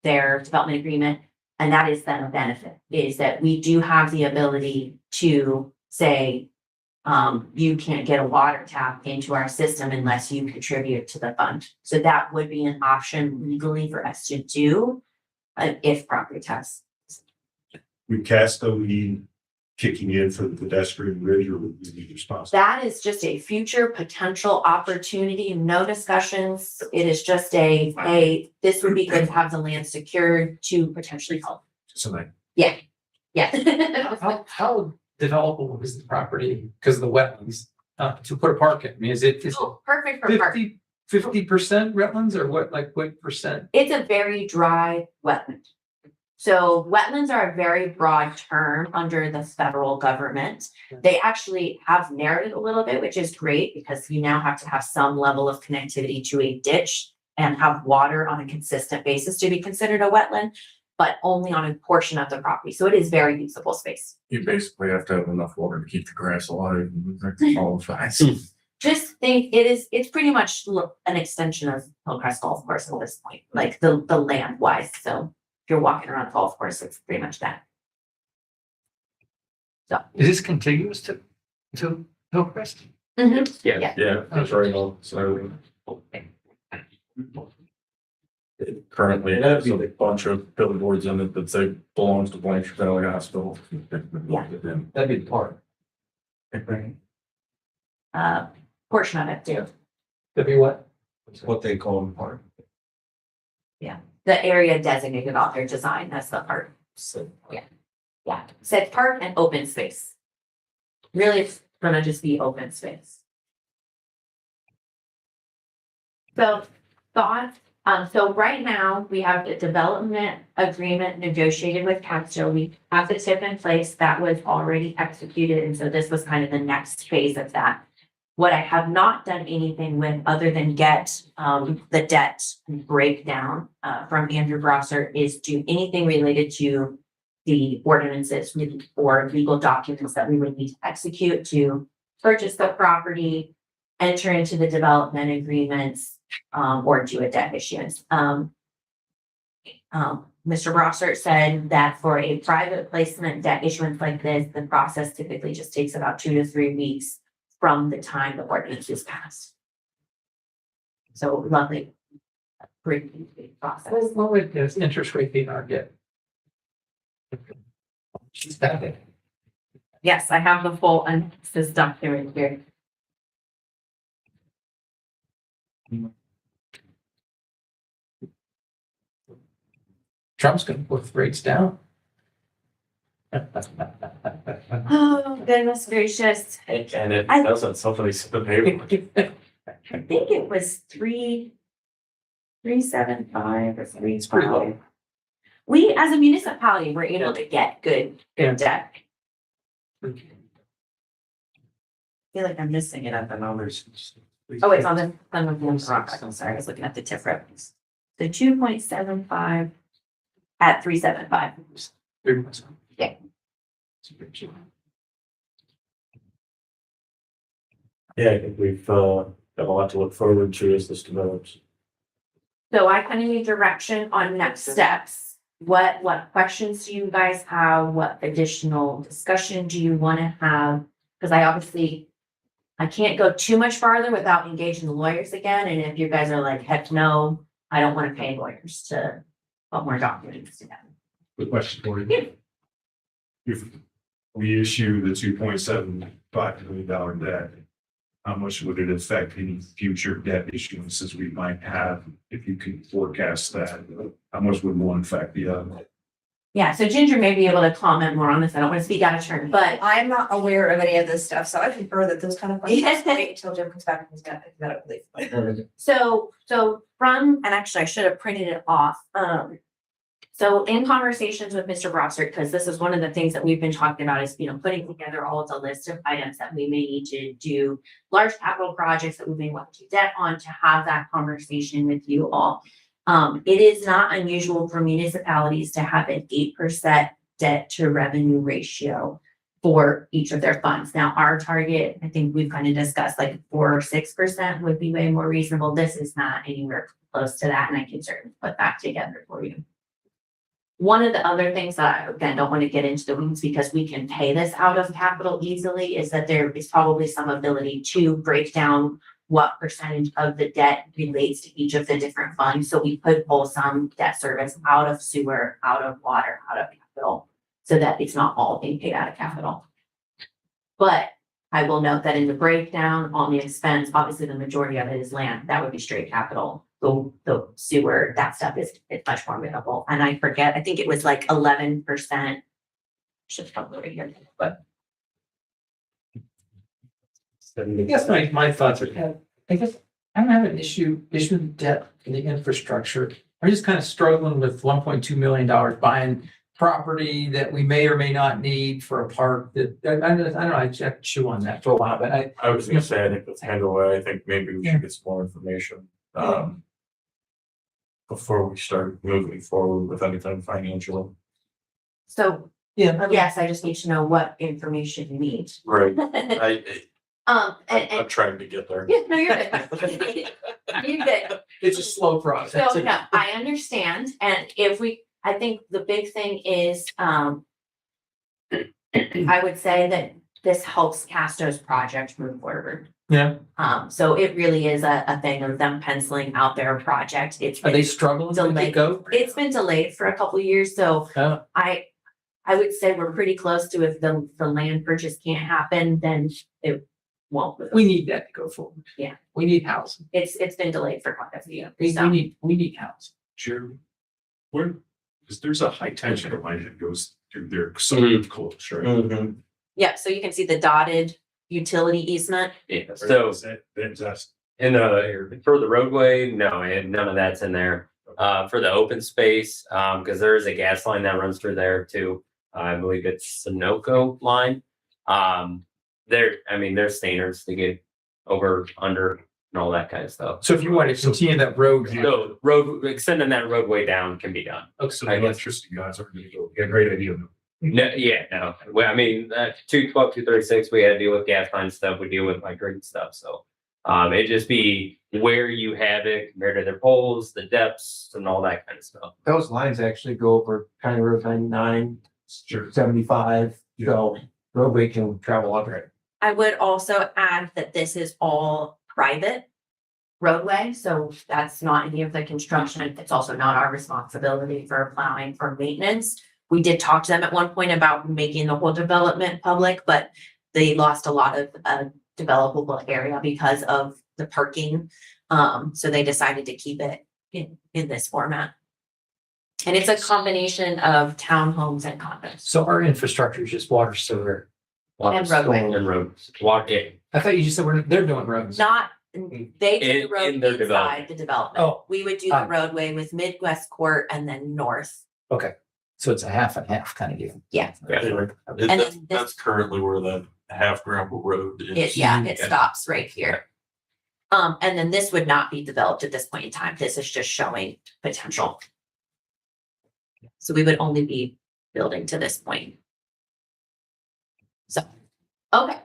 Speaker 6: their development agreement. And that is then a benefit, is that we do have the ability to say, you can't get a water tap into our system unless you contribute to the fund. So that would be an option legally for us to do if property tax.
Speaker 5: Would Casco need kicking in for the pedestrian bridge or would you be responsible?
Speaker 6: That is just a future potential opportunity, no discussions. It is just this would be good to have the land secured to potentially help.
Speaker 5: So like,
Speaker 6: Yeah.
Speaker 4: How developable is the property because of the wetlands, to put a park in? I mean, is it
Speaker 6: Oh, perfect for park.
Speaker 4: 50% wetlands or what percent?
Speaker 6: It's a very dry wetland. So wetlands are a very broad term under the federal government. They actually have narrowed it a little bit, which is great because you now have to have some level of connectivity to a ditch and have water on a consistent basis to be considered a wetland, but only on a portion of the property. So it is very usable space.
Speaker 8: You basically have to have enough water to keep the grass alive and all of that.
Speaker 6: Just think it's pretty much an extension of Hillcrest Golf Course at this point, like the land wise. So if you're walking around the golf course, it's pretty much that.
Speaker 4: Is this contiguous to Hillcrest?
Speaker 6: Yeah.
Speaker 8: Yeah, that's right. So currently, it has a bunch of billboards in it that say belongs to Blanchard Valley Hospital.
Speaker 6: Yeah.
Speaker 7: That'd be the park.
Speaker 6: Portion of it too.
Speaker 4: That'd be what?
Speaker 7: It's what they call them park.
Speaker 6: The area designated on their design as the park. So, yeah, said park and open space. Really, it's gonna just be open space. So thoughts, so right now we have the development agreement negotiated with Capstone. We have the tip in place that was already executed. And so this was kind of the next phase of that. What I have not done anything with other than get the debt breakdown from Andrew Brosser is do anything related to the ordinances or legal documents that we would need to execute to purchase the property, enter into the development agreements, or do a debt issuance. Mr. Brosser said that for a private placement debt issuance like this, the process typically just takes about 2 to 3 weeks from the time the ordinance is passed. So lovely. Pretty big process.
Speaker 4: What would this interest rate be in our debt? She's got it.
Speaker 6: Yes, I have the full analysis document here.
Speaker 4: Trump's gonna put rates down.
Speaker 6: goodness gracious.
Speaker 2: And it
Speaker 6: I-
Speaker 2: doesn't, somebody's the paper.
Speaker 6: I think it was 375 or 3.5. We, as a municipality, were able to get good debt. I feel like I'm missing it at the moment. Oh, it's on the, I'm sorry, I was looking at the TIF revenues. The 2.75 at 375. Yeah.
Speaker 2: Yeah, I think we've, got a lot to look forward to as this develops.
Speaker 6: So I kind of need direction on next steps. What questions do you guys have? What additional discussion do you want to have? Because I can't go too much farther without engaging the lawyers again. And if you guys are like, heck no, I don't want to pay lawyers to put more documents together.
Speaker 5: Good question for you.
Speaker 6: Yeah.
Speaker 5: If we issue the $2.75 million debt, how much would it affect any future debt issuances we might have? If you could forecast that, how much would one affect the other?
Speaker 6: Yeah, so Ginger may be able to comment more on this. I don't want to speak out of turn, but
Speaker 1: I'm not aware of any of this stuff, so I prefer that those kind of questions wait until Jim comes back and he's got it.
Speaker 6: so from, and actually I should have printed it off. So in conversations with Mr. Brossert, because this is one of the things that we've been talking about is, putting together all of the list of items that we may need to do, large capital projects that we may want to debt on, to have that conversation with you all. It is not unusual for municipalities to have an 8% debt to revenue ratio for each of their funds. Now, our target, I think we've kind of discussed, like 4 or 6% would be way more reasonable. This is not anywhere close to that, and I can certainly put that together for you. One of the other things that I, again, don't want to get into the weeds because we can pay this out of capital easily is that there is probably some ability to break down what percentage of the debt relates to each of the different funds. So we could pull some debt service out of sewer, out of water, out of capital, so that it's not all being paid out of capital. But I will note that in the breakdown on the expense, obviously the majority of it is land. That would be straight capital. The sewer, that stuff is much more minimal. And I forget, I think it was like 11%. Should probably right here, but
Speaker 4: I guess my thoughts are, I guess I don't have an issue issuing debt in the infrastructure. I'm just kind of struggling with $1.2 million buying property that we may or may not need for a park that, I don't know, I chew on that for a while, but
Speaker 8: I was gonna say, I think that's kind of why I think maybe we should get some more information, before we start moving forward with anything financial.
Speaker 6: so,
Speaker 4: yeah.
Speaker 6: yes, I just need to know what information you need.
Speaker 8: Right.
Speaker 6: And
Speaker 8: I'm trying to get there.
Speaker 6: yeah, no, you're good. You're good.
Speaker 4: It's a slow process.
Speaker 6: So, no, I understand, and I think the big thing is, I would say that this helps Castro's project move forward.
Speaker 4: Yeah.
Speaker 6: So it really is a thing of them penciling out their project.
Speaker 4: Are they struggling to
Speaker 6: Delayed.
Speaker 4: go?
Speaker 6: It's been delayed for a couple of years, so
Speaker 4: Oh.
Speaker 6: I would say we're pretty close to, if the land purchase can't happen, then it won't.
Speaker 4: We need that to go forward.
Speaker 6: Yeah.
Speaker 4: We need housing.
Speaker 6: It's been delayed for quite a few.
Speaker 4: We
Speaker 6: So,
Speaker 4: need housing.
Speaker 5: Jeremy, where, because there's a high tension line that goes through there, so close, right?
Speaker 8: Mhm.
Speaker 6: yeah, so you can see the dotted utility easement.
Speaker 3: Yeah, so
Speaker 5: That's
Speaker 3: in for the roadway, no, and none of that's in there. For the open space, because there is a gas line that runs through there too. I believe it's Sunoco line. There's standards to get over, under, and all that kind of stuff.
Speaker 4: So if you want to continue that road.
Speaker 3: So extending that roadway down can be done.
Speaker 5: so the electricity guys are gonna go, yeah, great idea.
Speaker 3: No, yeah, no. Well, 212, 236, we had to deal with gas line stuff, we deal with grid stuff, so. It'd just be where you have it compared to their poles, the depths and all that kind of stuff.
Speaker 10: Those lines actually go over County Road 99, 75, so roadway can travel under it.
Speaker 6: I would also add that this is all private roadway, so that's not any of the construction. It's also not our responsibility for plowing or maintenance. We did talk to them at one point about making the whole development public, but they lost a lot of developable area because of the parking. So they decided to keep it in this format. And it's a combination of townhomes and condos.
Speaker 4: So our infrastructure is just water, sewer,
Speaker 6: And roadway.
Speaker 3: And roads, walk in.
Speaker 4: I thought you just said they're doing roads.
Speaker 6: Not, they do the
Speaker 3: In
Speaker 6: road
Speaker 3: their
Speaker 6: inside
Speaker 3: development.
Speaker 6: the development.
Speaker 4: Oh,
Speaker 6: We would do the roadway with Midwest Court and then north.
Speaker 4: Okay, so it's a half and half kind of deal.
Speaker 6: Yeah.
Speaker 8: And
Speaker 6: then
Speaker 8: that's,
Speaker 6: this-
Speaker 8: that's currently where that half gravel road is.
Speaker 6: It stops right here. And then this would not be developed at this point in time. This is just showing potential. So we would only be building to this point. So, okay.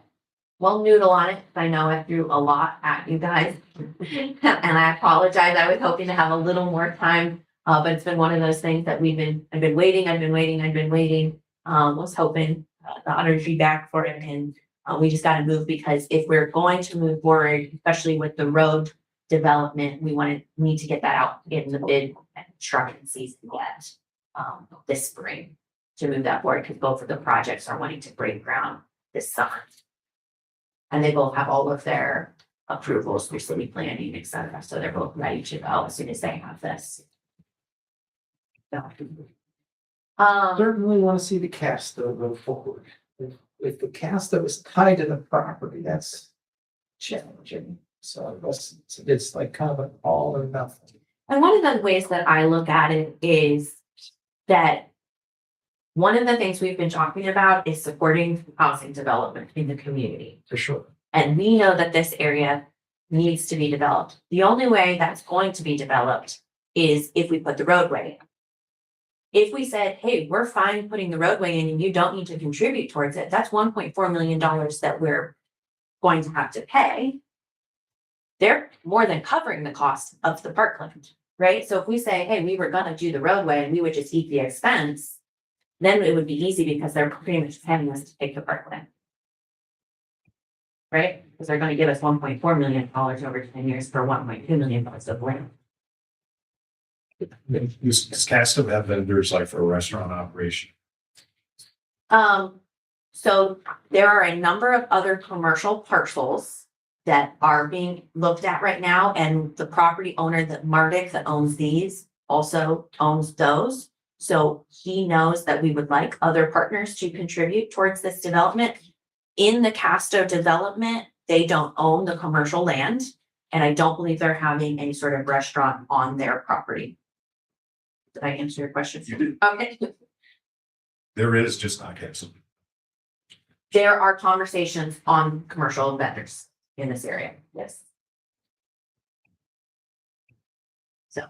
Speaker 6: Well, noodle on it. I know I threw a lot at you guys. And I apologize. I was hoping to have a little more time. But it's been one of those things that I've been waiting. Was hoping the auditor's feedback for it, and we just gotta move, because if we're going to move forward, especially with the road development, need to get that out in the bid and construction season yet. This spring to move that forward, because both of the projects are wanting to break ground this summer. And they both have all of their approvals through city planning, et cetera, so they're both ready to go as soon as they have this. So,
Speaker 4: Certainly want to see the Casta go forward. If the Casta was tied to the property, that's challenging. So it's like kind of an all or nothing.
Speaker 6: and one of the ways that I look at it is that one of the things we've been talking about is supporting housing development in the community.
Speaker 4: For sure.
Speaker 6: And we know that this area needs to be developed. The only way that's going to be developed is if we put the roadway. If we said, hey, we're fine putting the roadway in and you don't need to contribute towards it, that's $1.4 million that we're going to have to pay. They're more than covering the cost of the parkland, right? So if we say, hey, we were gonna do the roadway and we would just eat the expense, then it would be easy because they're pretty much paying us to take the parkland. Right? Because they're gonna give us $1.4 million over 10 years for $1.2 million of land.
Speaker 5: Does Casco have vendors like for a restaurant operation?
Speaker 6: So there are a number of other commercial parcels that are being looked at right now, and the property owner that Mardick that owns these also owns those. So he knows that we would like other partners to contribute towards this development. In the Casto development, they don't own the commercial land, and I don't believe they're having any sort of restaurant on their property. Did I answer your question?
Speaker 5: You did.
Speaker 6: Okay.
Speaker 5: There is, just not Casco.
Speaker 6: There are conversations on commercial vendors in this area, yes. So,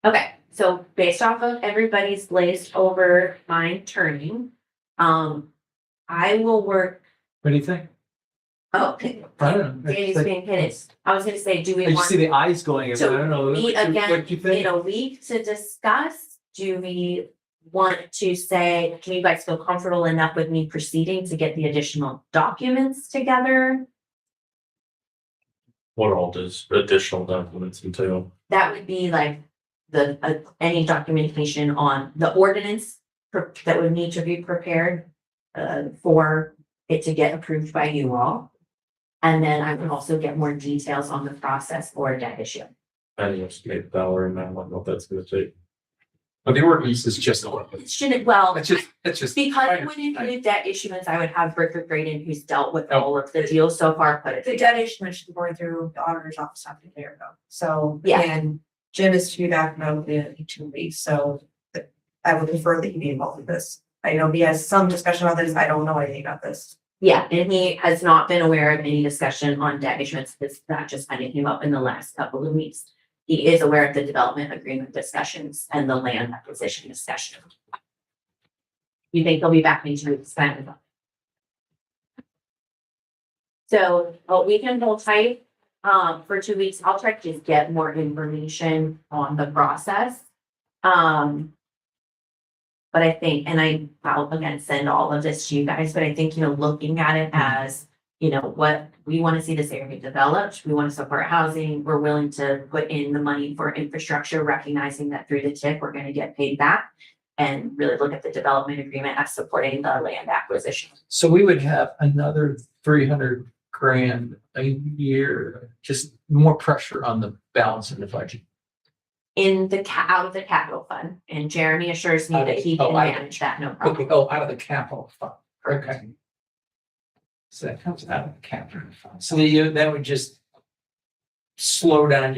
Speaker 6: okay, so based off of everybody's glazed over mind turning, I will work,
Speaker 4: What do you think?
Speaker 6: oh,
Speaker 4: I don't know.
Speaker 6: Danny's being hit. I was gonna say, do
Speaker 4: I
Speaker 6: we
Speaker 4: just
Speaker 6: want
Speaker 4: see the eyes going, I
Speaker 6: So
Speaker 4: don't know.
Speaker 6: meet again
Speaker 4: What do you
Speaker 6: in
Speaker 4: think?
Speaker 6: a week to discuss? Do we want to say, can you guys feel comfortable enough with me proceeding to get the additional documents together?
Speaker 8: What all does additional documents entail?
Speaker 6: That would be like any documentation on the ordinance that would need to be prepared for it to get approved by you all. And then I would also get more details on the process for a debt issue.
Speaker 8: Any estimated dollar amount, I don't know what that's gonna take.
Speaker 4: But the ordinance is just,
Speaker 6: Shouldn't, well,
Speaker 4: it's just.
Speaker 6: because it would include debt issuance, I would have Bricker Graydon, who's dealt with all of the deals so far, put it
Speaker 1: The
Speaker 6: together.
Speaker 1: debt issuance should be going through the auditor's office after a year ago. So,
Speaker 6: Yeah.
Speaker 1: and Jim is to be back now in 2 weeks, so I would prefer that he be involved with this. I know he has some discussion about this. I don't know anything about this.
Speaker 6: Yeah, and he has not been aware of any discussion on debt issuance. That just kind of came up in the last couple of weeks. He is aware of the development agreement discussions and the land acquisition discussion. You think he'll be back in 2 weeks' time? So, we can hold tight, for 2 weeks. I'll try to just get more information on the process. But I think, and I'll again send all of this to you guys, but I think, looking at it as, what we want to see this area developed, we want to support housing, we're willing to put in the money for infrastructure, recognizing that through the TIP, we're going to get paid back. And really look at the development agreement as supporting the land acquisition.
Speaker 4: So we would have another 300 grand a year, just more pressure on the balance in the budget.
Speaker 6: In the out of the capital fund, and Jeremy assures me that he can
Speaker 4: Oh, I-
Speaker 6: manage that, no problem.
Speaker 4: Okay, oh, out of the capital fund. Okay. So that comes out of the capital fund. So that would just slow down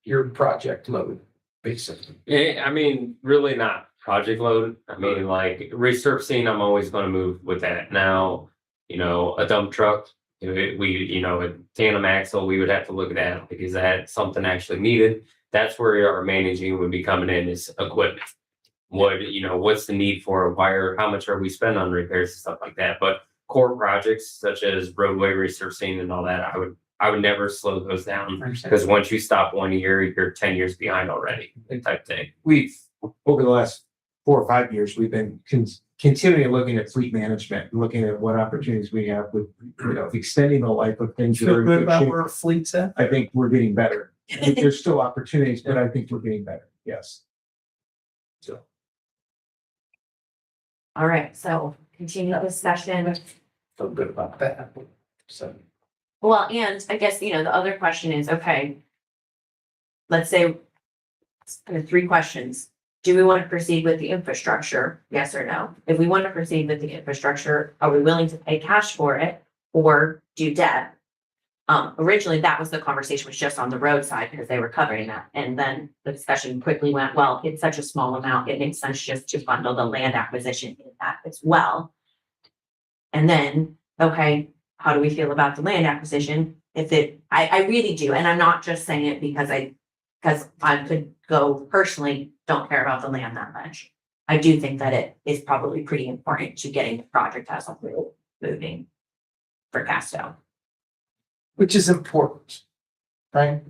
Speaker 4: your project load, basically.
Speaker 3: I mean, really not project load. I mean, like resurfacing, I'm always gonna move with that. Now, a dump truck, a tandem axle, we would have to look at that because that's something actually needed. That's where our managing would be coming in is equipment. What's the need for a wire? How much are we spending on repairs and stuff like that? But core projects such as roadway resurfacing and all that, I would never slow those down because once you stop 1 year, you're 10 years behind already, type thing.
Speaker 10: We've, over the last 4 or 5 years, we've been continually looking at fleet management, looking at what opportunities we have with, extending the life of things. that are in good shape.
Speaker 4: where fleet's at?
Speaker 10: I think we're getting better. I think there's still opportunities, but I think we're getting better. Yes. So.
Speaker 6: All right, so continue discussion.
Speaker 4: Feel good about that. So.
Speaker 6: Well, and I guess, the other question is, okay. Let's say. There are 3 questions. Do we want to proceed with the infrastructure? Yes or no? If we want to proceed with the infrastructure, are we willing to pay cash for it or do debt? Originally, that was the conversation was just on the roadside because they were covering that. And then the discussion quickly went, well, it's such a small amount. It makes sense just to bundle the land acquisition in that as well. And then, okay, how do we feel about the land acquisition? I really do. And I'm not just saying it because I could go personally, don't care about the land that much. I do think that it is probably pretty important to getting the project as a whole moving for Casto.
Speaker 4: Which is important, right?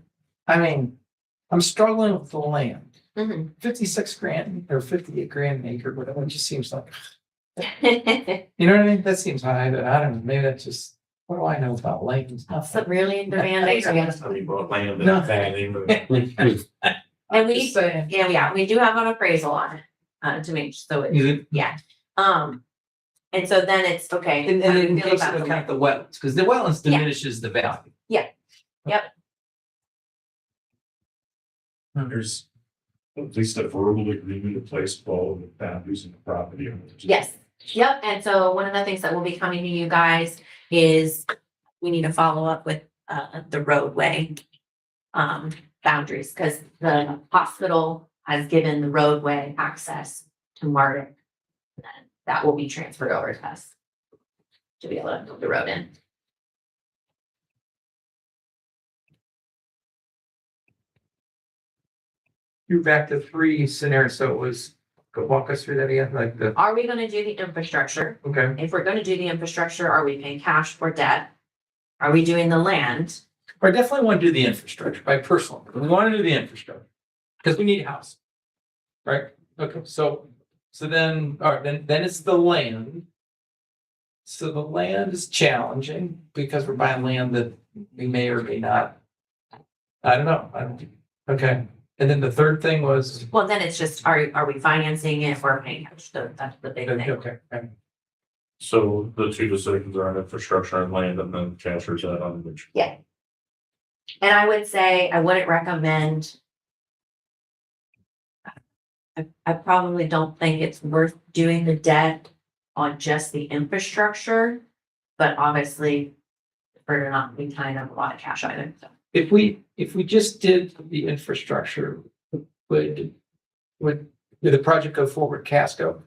Speaker 4: I mean, I'm struggling with the land. 56 grand or 58 grand an acre, whatever, it just seems like, you know what I mean? That seems high, but I don't know, maybe that's just, what do I know about land?
Speaker 6: That's a really in demand area.
Speaker 4: No.
Speaker 6: And we,
Speaker 4: Just saying.
Speaker 6: we do have an appraisal on it, to make, so it,
Speaker 4: You did?
Speaker 6: yeah. And so then it's, okay.
Speaker 7: And
Speaker 6: how do
Speaker 7: then
Speaker 6: we
Speaker 7: in
Speaker 6: feel
Speaker 7: case
Speaker 6: about
Speaker 7: of
Speaker 6: the
Speaker 7: account the wetlands, because the wetlands
Speaker 6: Yeah.
Speaker 7: diminishes the value.
Speaker 5: There's at least a verbal agreement in place with all of the boundaries and the property owners.
Speaker 6: Yes, yep, and so one of the things that will be coming to you guys is we need to follow up with the roadway boundaries, because the hospital has given the roadway access to Martin. And that will be transferred over to us to be able to move the road in.
Speaker 4: You're back to 3 scenarios, so it was, go walk us through that again, like the,
Speaker 6: Are we gonna do the infrastructure?
Speaker 4: okay.
Speaker 6: If we're gonna do the infrastructure, are we paying cash for debt? Are we doing the land?
Speaker 4: I definitely want to do the infrastructure by personal, we want to do the infrastructure. Because we need a house. Right, okay, so then, all right, then it's the land. So the land is challenging because we're buying land that we may or may not. I don't know, okay, and then the third thing was.
Speaker 6: Well, then it's just, are we financing it or paying cash? That's the big thing.
Speaker 4: Okay,
Speaker 8: So the 2 decisions are on infrastructure and land and then transfers that on which.
Speaker 6: And I would say I wouldn't recommend. I probably don't think it's worth doing the debt on just the infrastructure. But obviously, we're not be tying up a lot of cash either, so.
Speaker 4: if we just did the infrastructure, would the project go forward, Casco?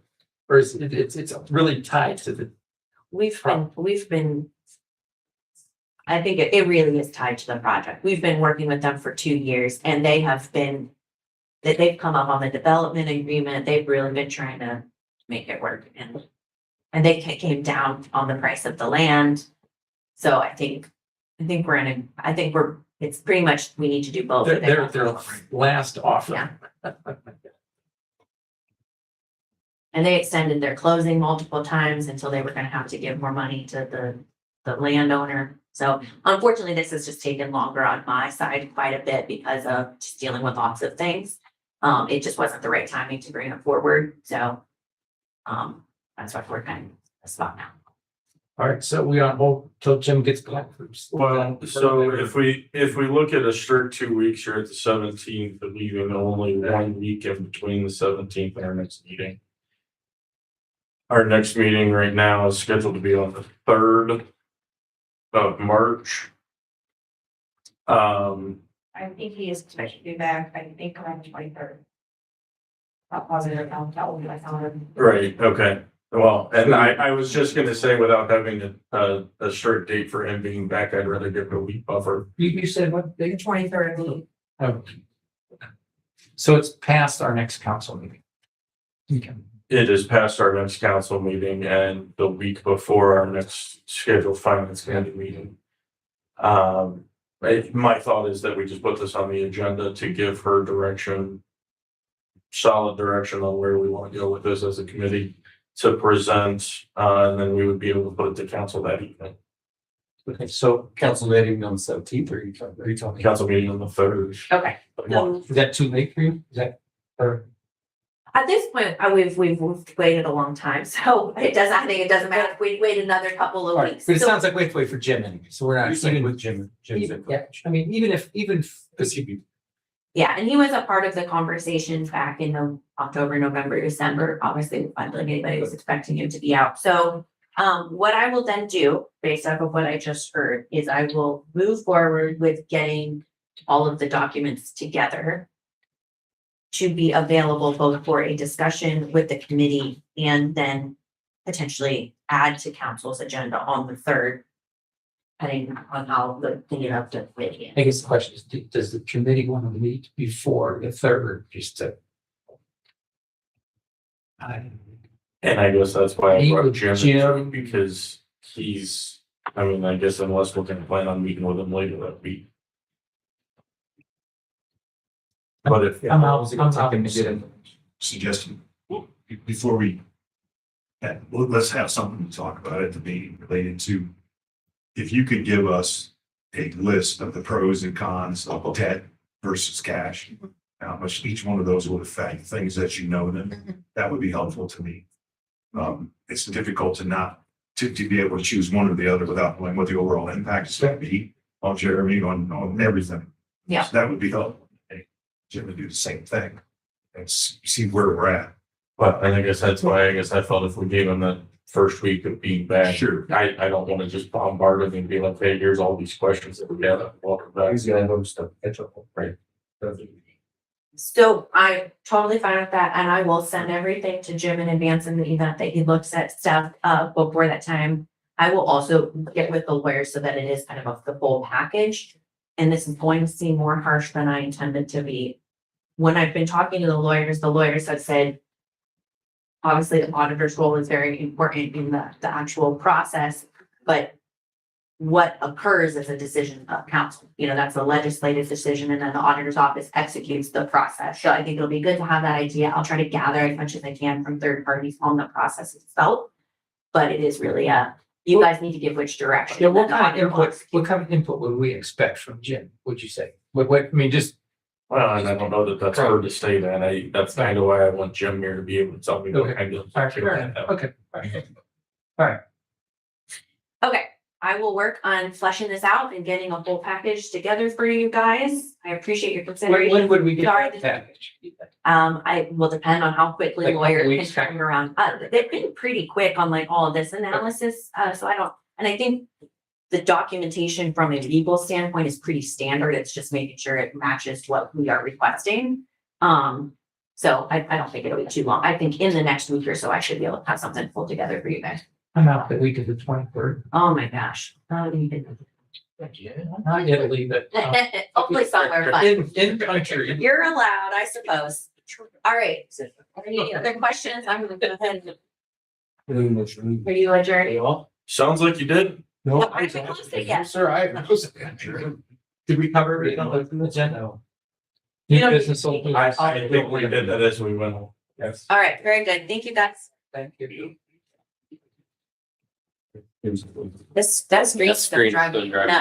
Speaker 4: Or is it's really tied to the,
Speaker 6: We've been. I think it really is tied to the project. We've been working with them for 2 years and they have been. That they've come up on the development agreement. They've really been trying to make it work and they came down on the price of the land. So I think it's pretty much, we need to do both.
Speaker 4: their last offer.
Speaker 6: Yeah. And they extended their closing multiple times until they were gonna have to give more money to the landowner. So unfortunately, this has just taken longer on my side quite a bit because of just dealing with lots of things. It just wasn't the right timing to bring it forward, so. That's why we're kind of a spot now.
Speaker 4: All right, so we on hold till Jim gets back.
Speaker 8: Well, so if we look at a strict 2 weeks, you're at the 17th, but leaving only 1 week in between the 17th and our next meeting. Our next meeting right now is scheduled to be on the 3rd. of March.
Speaker 1: I think he is expected to be back, I think around the 23rd. Not positive, I'll tell you, I found him.
Speaker 8: Right, okay. Well, and I was just gonna say, without having a strict date for him being back, I'd rather give it a week buffer.
Speaker 4: You said what?
Speaker 1: The 23rd,
Speaker 4: Oh. So it's past our next council meeting. Okay.
Speaker 8: It is past our next council meeting and the week before our next scheduled finance committee meeting. My thought is that we just put this on the agenda to give her direction. Solid direction on where we want to go with this as a committee to present, and then we would be able to put it to council that evening.
Speaker 2: Okay, so council meeting on the 17th, or are you talking?
Speaker 8: Council meeting on the 3rd.
Speaker 6: Okay. So
Speaker 4: Is that too late for you? Is that, or?
Speaker 6: at this point, we've waited a long time, so I think it doesn't matter if we wait another couple
Speaker 4: All
Speaker 6: of
Speaker 4: right,
Speaker 6: weeks.
Speaker 4: but it
Speaker 6: So-
Speaker 4: sounds like we have to wait for Jim anyway, so we're not.
Speaker 2: Same
Speaker 4: even-
Speaker 2: with Jim.
Speaker 4: Yeah, I mean, even if, because he'd be.
Speaker 6: Yeah, and he was a part of the conversation back in the October, November, December. Obviously, I don't think anybody was expecting him to be out. So what I will then do, based off of what I just heard, is I will move forward with getting all of the documents together to be available both for a discussion with the committee and then potentially add to council's agenda on the 3rd, depending on how the, the committee.
Speaker 4: I guess the question is, does the committee want to meet before the 3rd, just to?
Speaker 8: And I guess that's why I
Speaker 4: Meet
Speaker 8: brought
Speaker 4: with
Speaker 8: Jim,
Speaker 4: Jim.
Speaker 8: into it, because I guess unless we're gonna plan on meeting with him later that week. But if.
Speaker 4: I'm out.
Speaker 5: Suggestion, before we. Let's have something to talk about at the meeting related to. If you could give us a list of the pros and cons of debt versus cash. How much each one of those would affect things that you know them, that would be helpful to me. It's difficult to be able to choose one or the other without knowing what the overall impact is going to be on Jeremy, on everything.
Speaker 6: Yeah.
Speaker 5: So that would be helpful. Jim would do the same thing. And see where we're at.
Speaker 8: But I guess that's why I felt if we gave him the first week of being back.
Speaker 5: Sure.
Speaker 8: I don't want to just bombard him and be like, hey, here's all these questions that we have. Welcome back.
Speaker 2: He's gonna have stuff catch up, right?
Speaker 6: So I'm totally fine with that, and I will send everything to Jim in advance in the event that he looks at stuff before that time. I will also get with the lawyer so that it is kind of the full package. And this is going to seem more harsh than I intended to be. When I've been talking to the lawyers have said, obviously the auditor's role is very important in the actual process, but what occurs is a decision of council. That's a legislative decision, and then the auditor's office executes the process. So I think it'll be good to have that idea. I'll try to gather as much as I can from third parties on the process itself. But it is really you guys need to give which direction.
Speaker 4: Yeah, what
Speaker 6: the
Speaker 4: kind of
Speaker 6: auditor
Speaker 4: input,
Speaker 6: wants.
Speaker 4: what kind of input would we expect from Jim, would you say? I mean, just,
Speaker 8: Well, and I don't know that that's hard to say that. That's kind of why I want Jim here to be able to tell me what kind of.
Speaker 4: all right, fair enough. Okay. All right.
Speaker 6: Okay, I will work on fleshing this out and getting a full package together for you guys. I appreciate your
Speaker 4: When
Speaker 6: consideration.
Speaker 4: would we get
Speaker 6: Sorry,
Speaker 4: that package?
Speaker 6: I will depend on how quickly
Speaker 4: Like a couple
Speaker 6: lawyers can
Speaker 4: weeks?
Speaker 6: turn around. They've been pretty quick on like all of this analysis, so I think the documentation from a legal standpoint is pretty standard. It's just making sure it matches what we are requesting. So I don't think it'll be too long. I think in the next week or so, I should be able to have something pulled together for you guys.
Speaker 4: I'm out the week of the 23rd.
Speaker 6: Oh my gosh. Not even-
Speaker 4: Not Italy, but.
Speaker 6: Hopefully somewhere fun.
Speaker 4: In country.
Speaker 6: You're allowed, I suppose. All right. Any other questions? I'm gonna go ahead. Are you adjourned?
Speaker 8: Sounds like you did.
Speaker 4: No,
Speaker 6: I haven't closed it yet.
Speaker 4: Sir, I was. Did we cover everything on the agenda?
Speaker 6: You
Speaker 4: New
Speaker 6: don't-
Speaker 4: business open.
Speaker 8: I think we did that as we went. Yes.
Speaker 6: All right, very good. Thank you, guys.
Speaker 4: Thank you.
Speaker 6: That's great.
Speaker 3: That's great.
Speaker 6: Driving me
Speaker 3: Driving.
Speaker 6: nuts.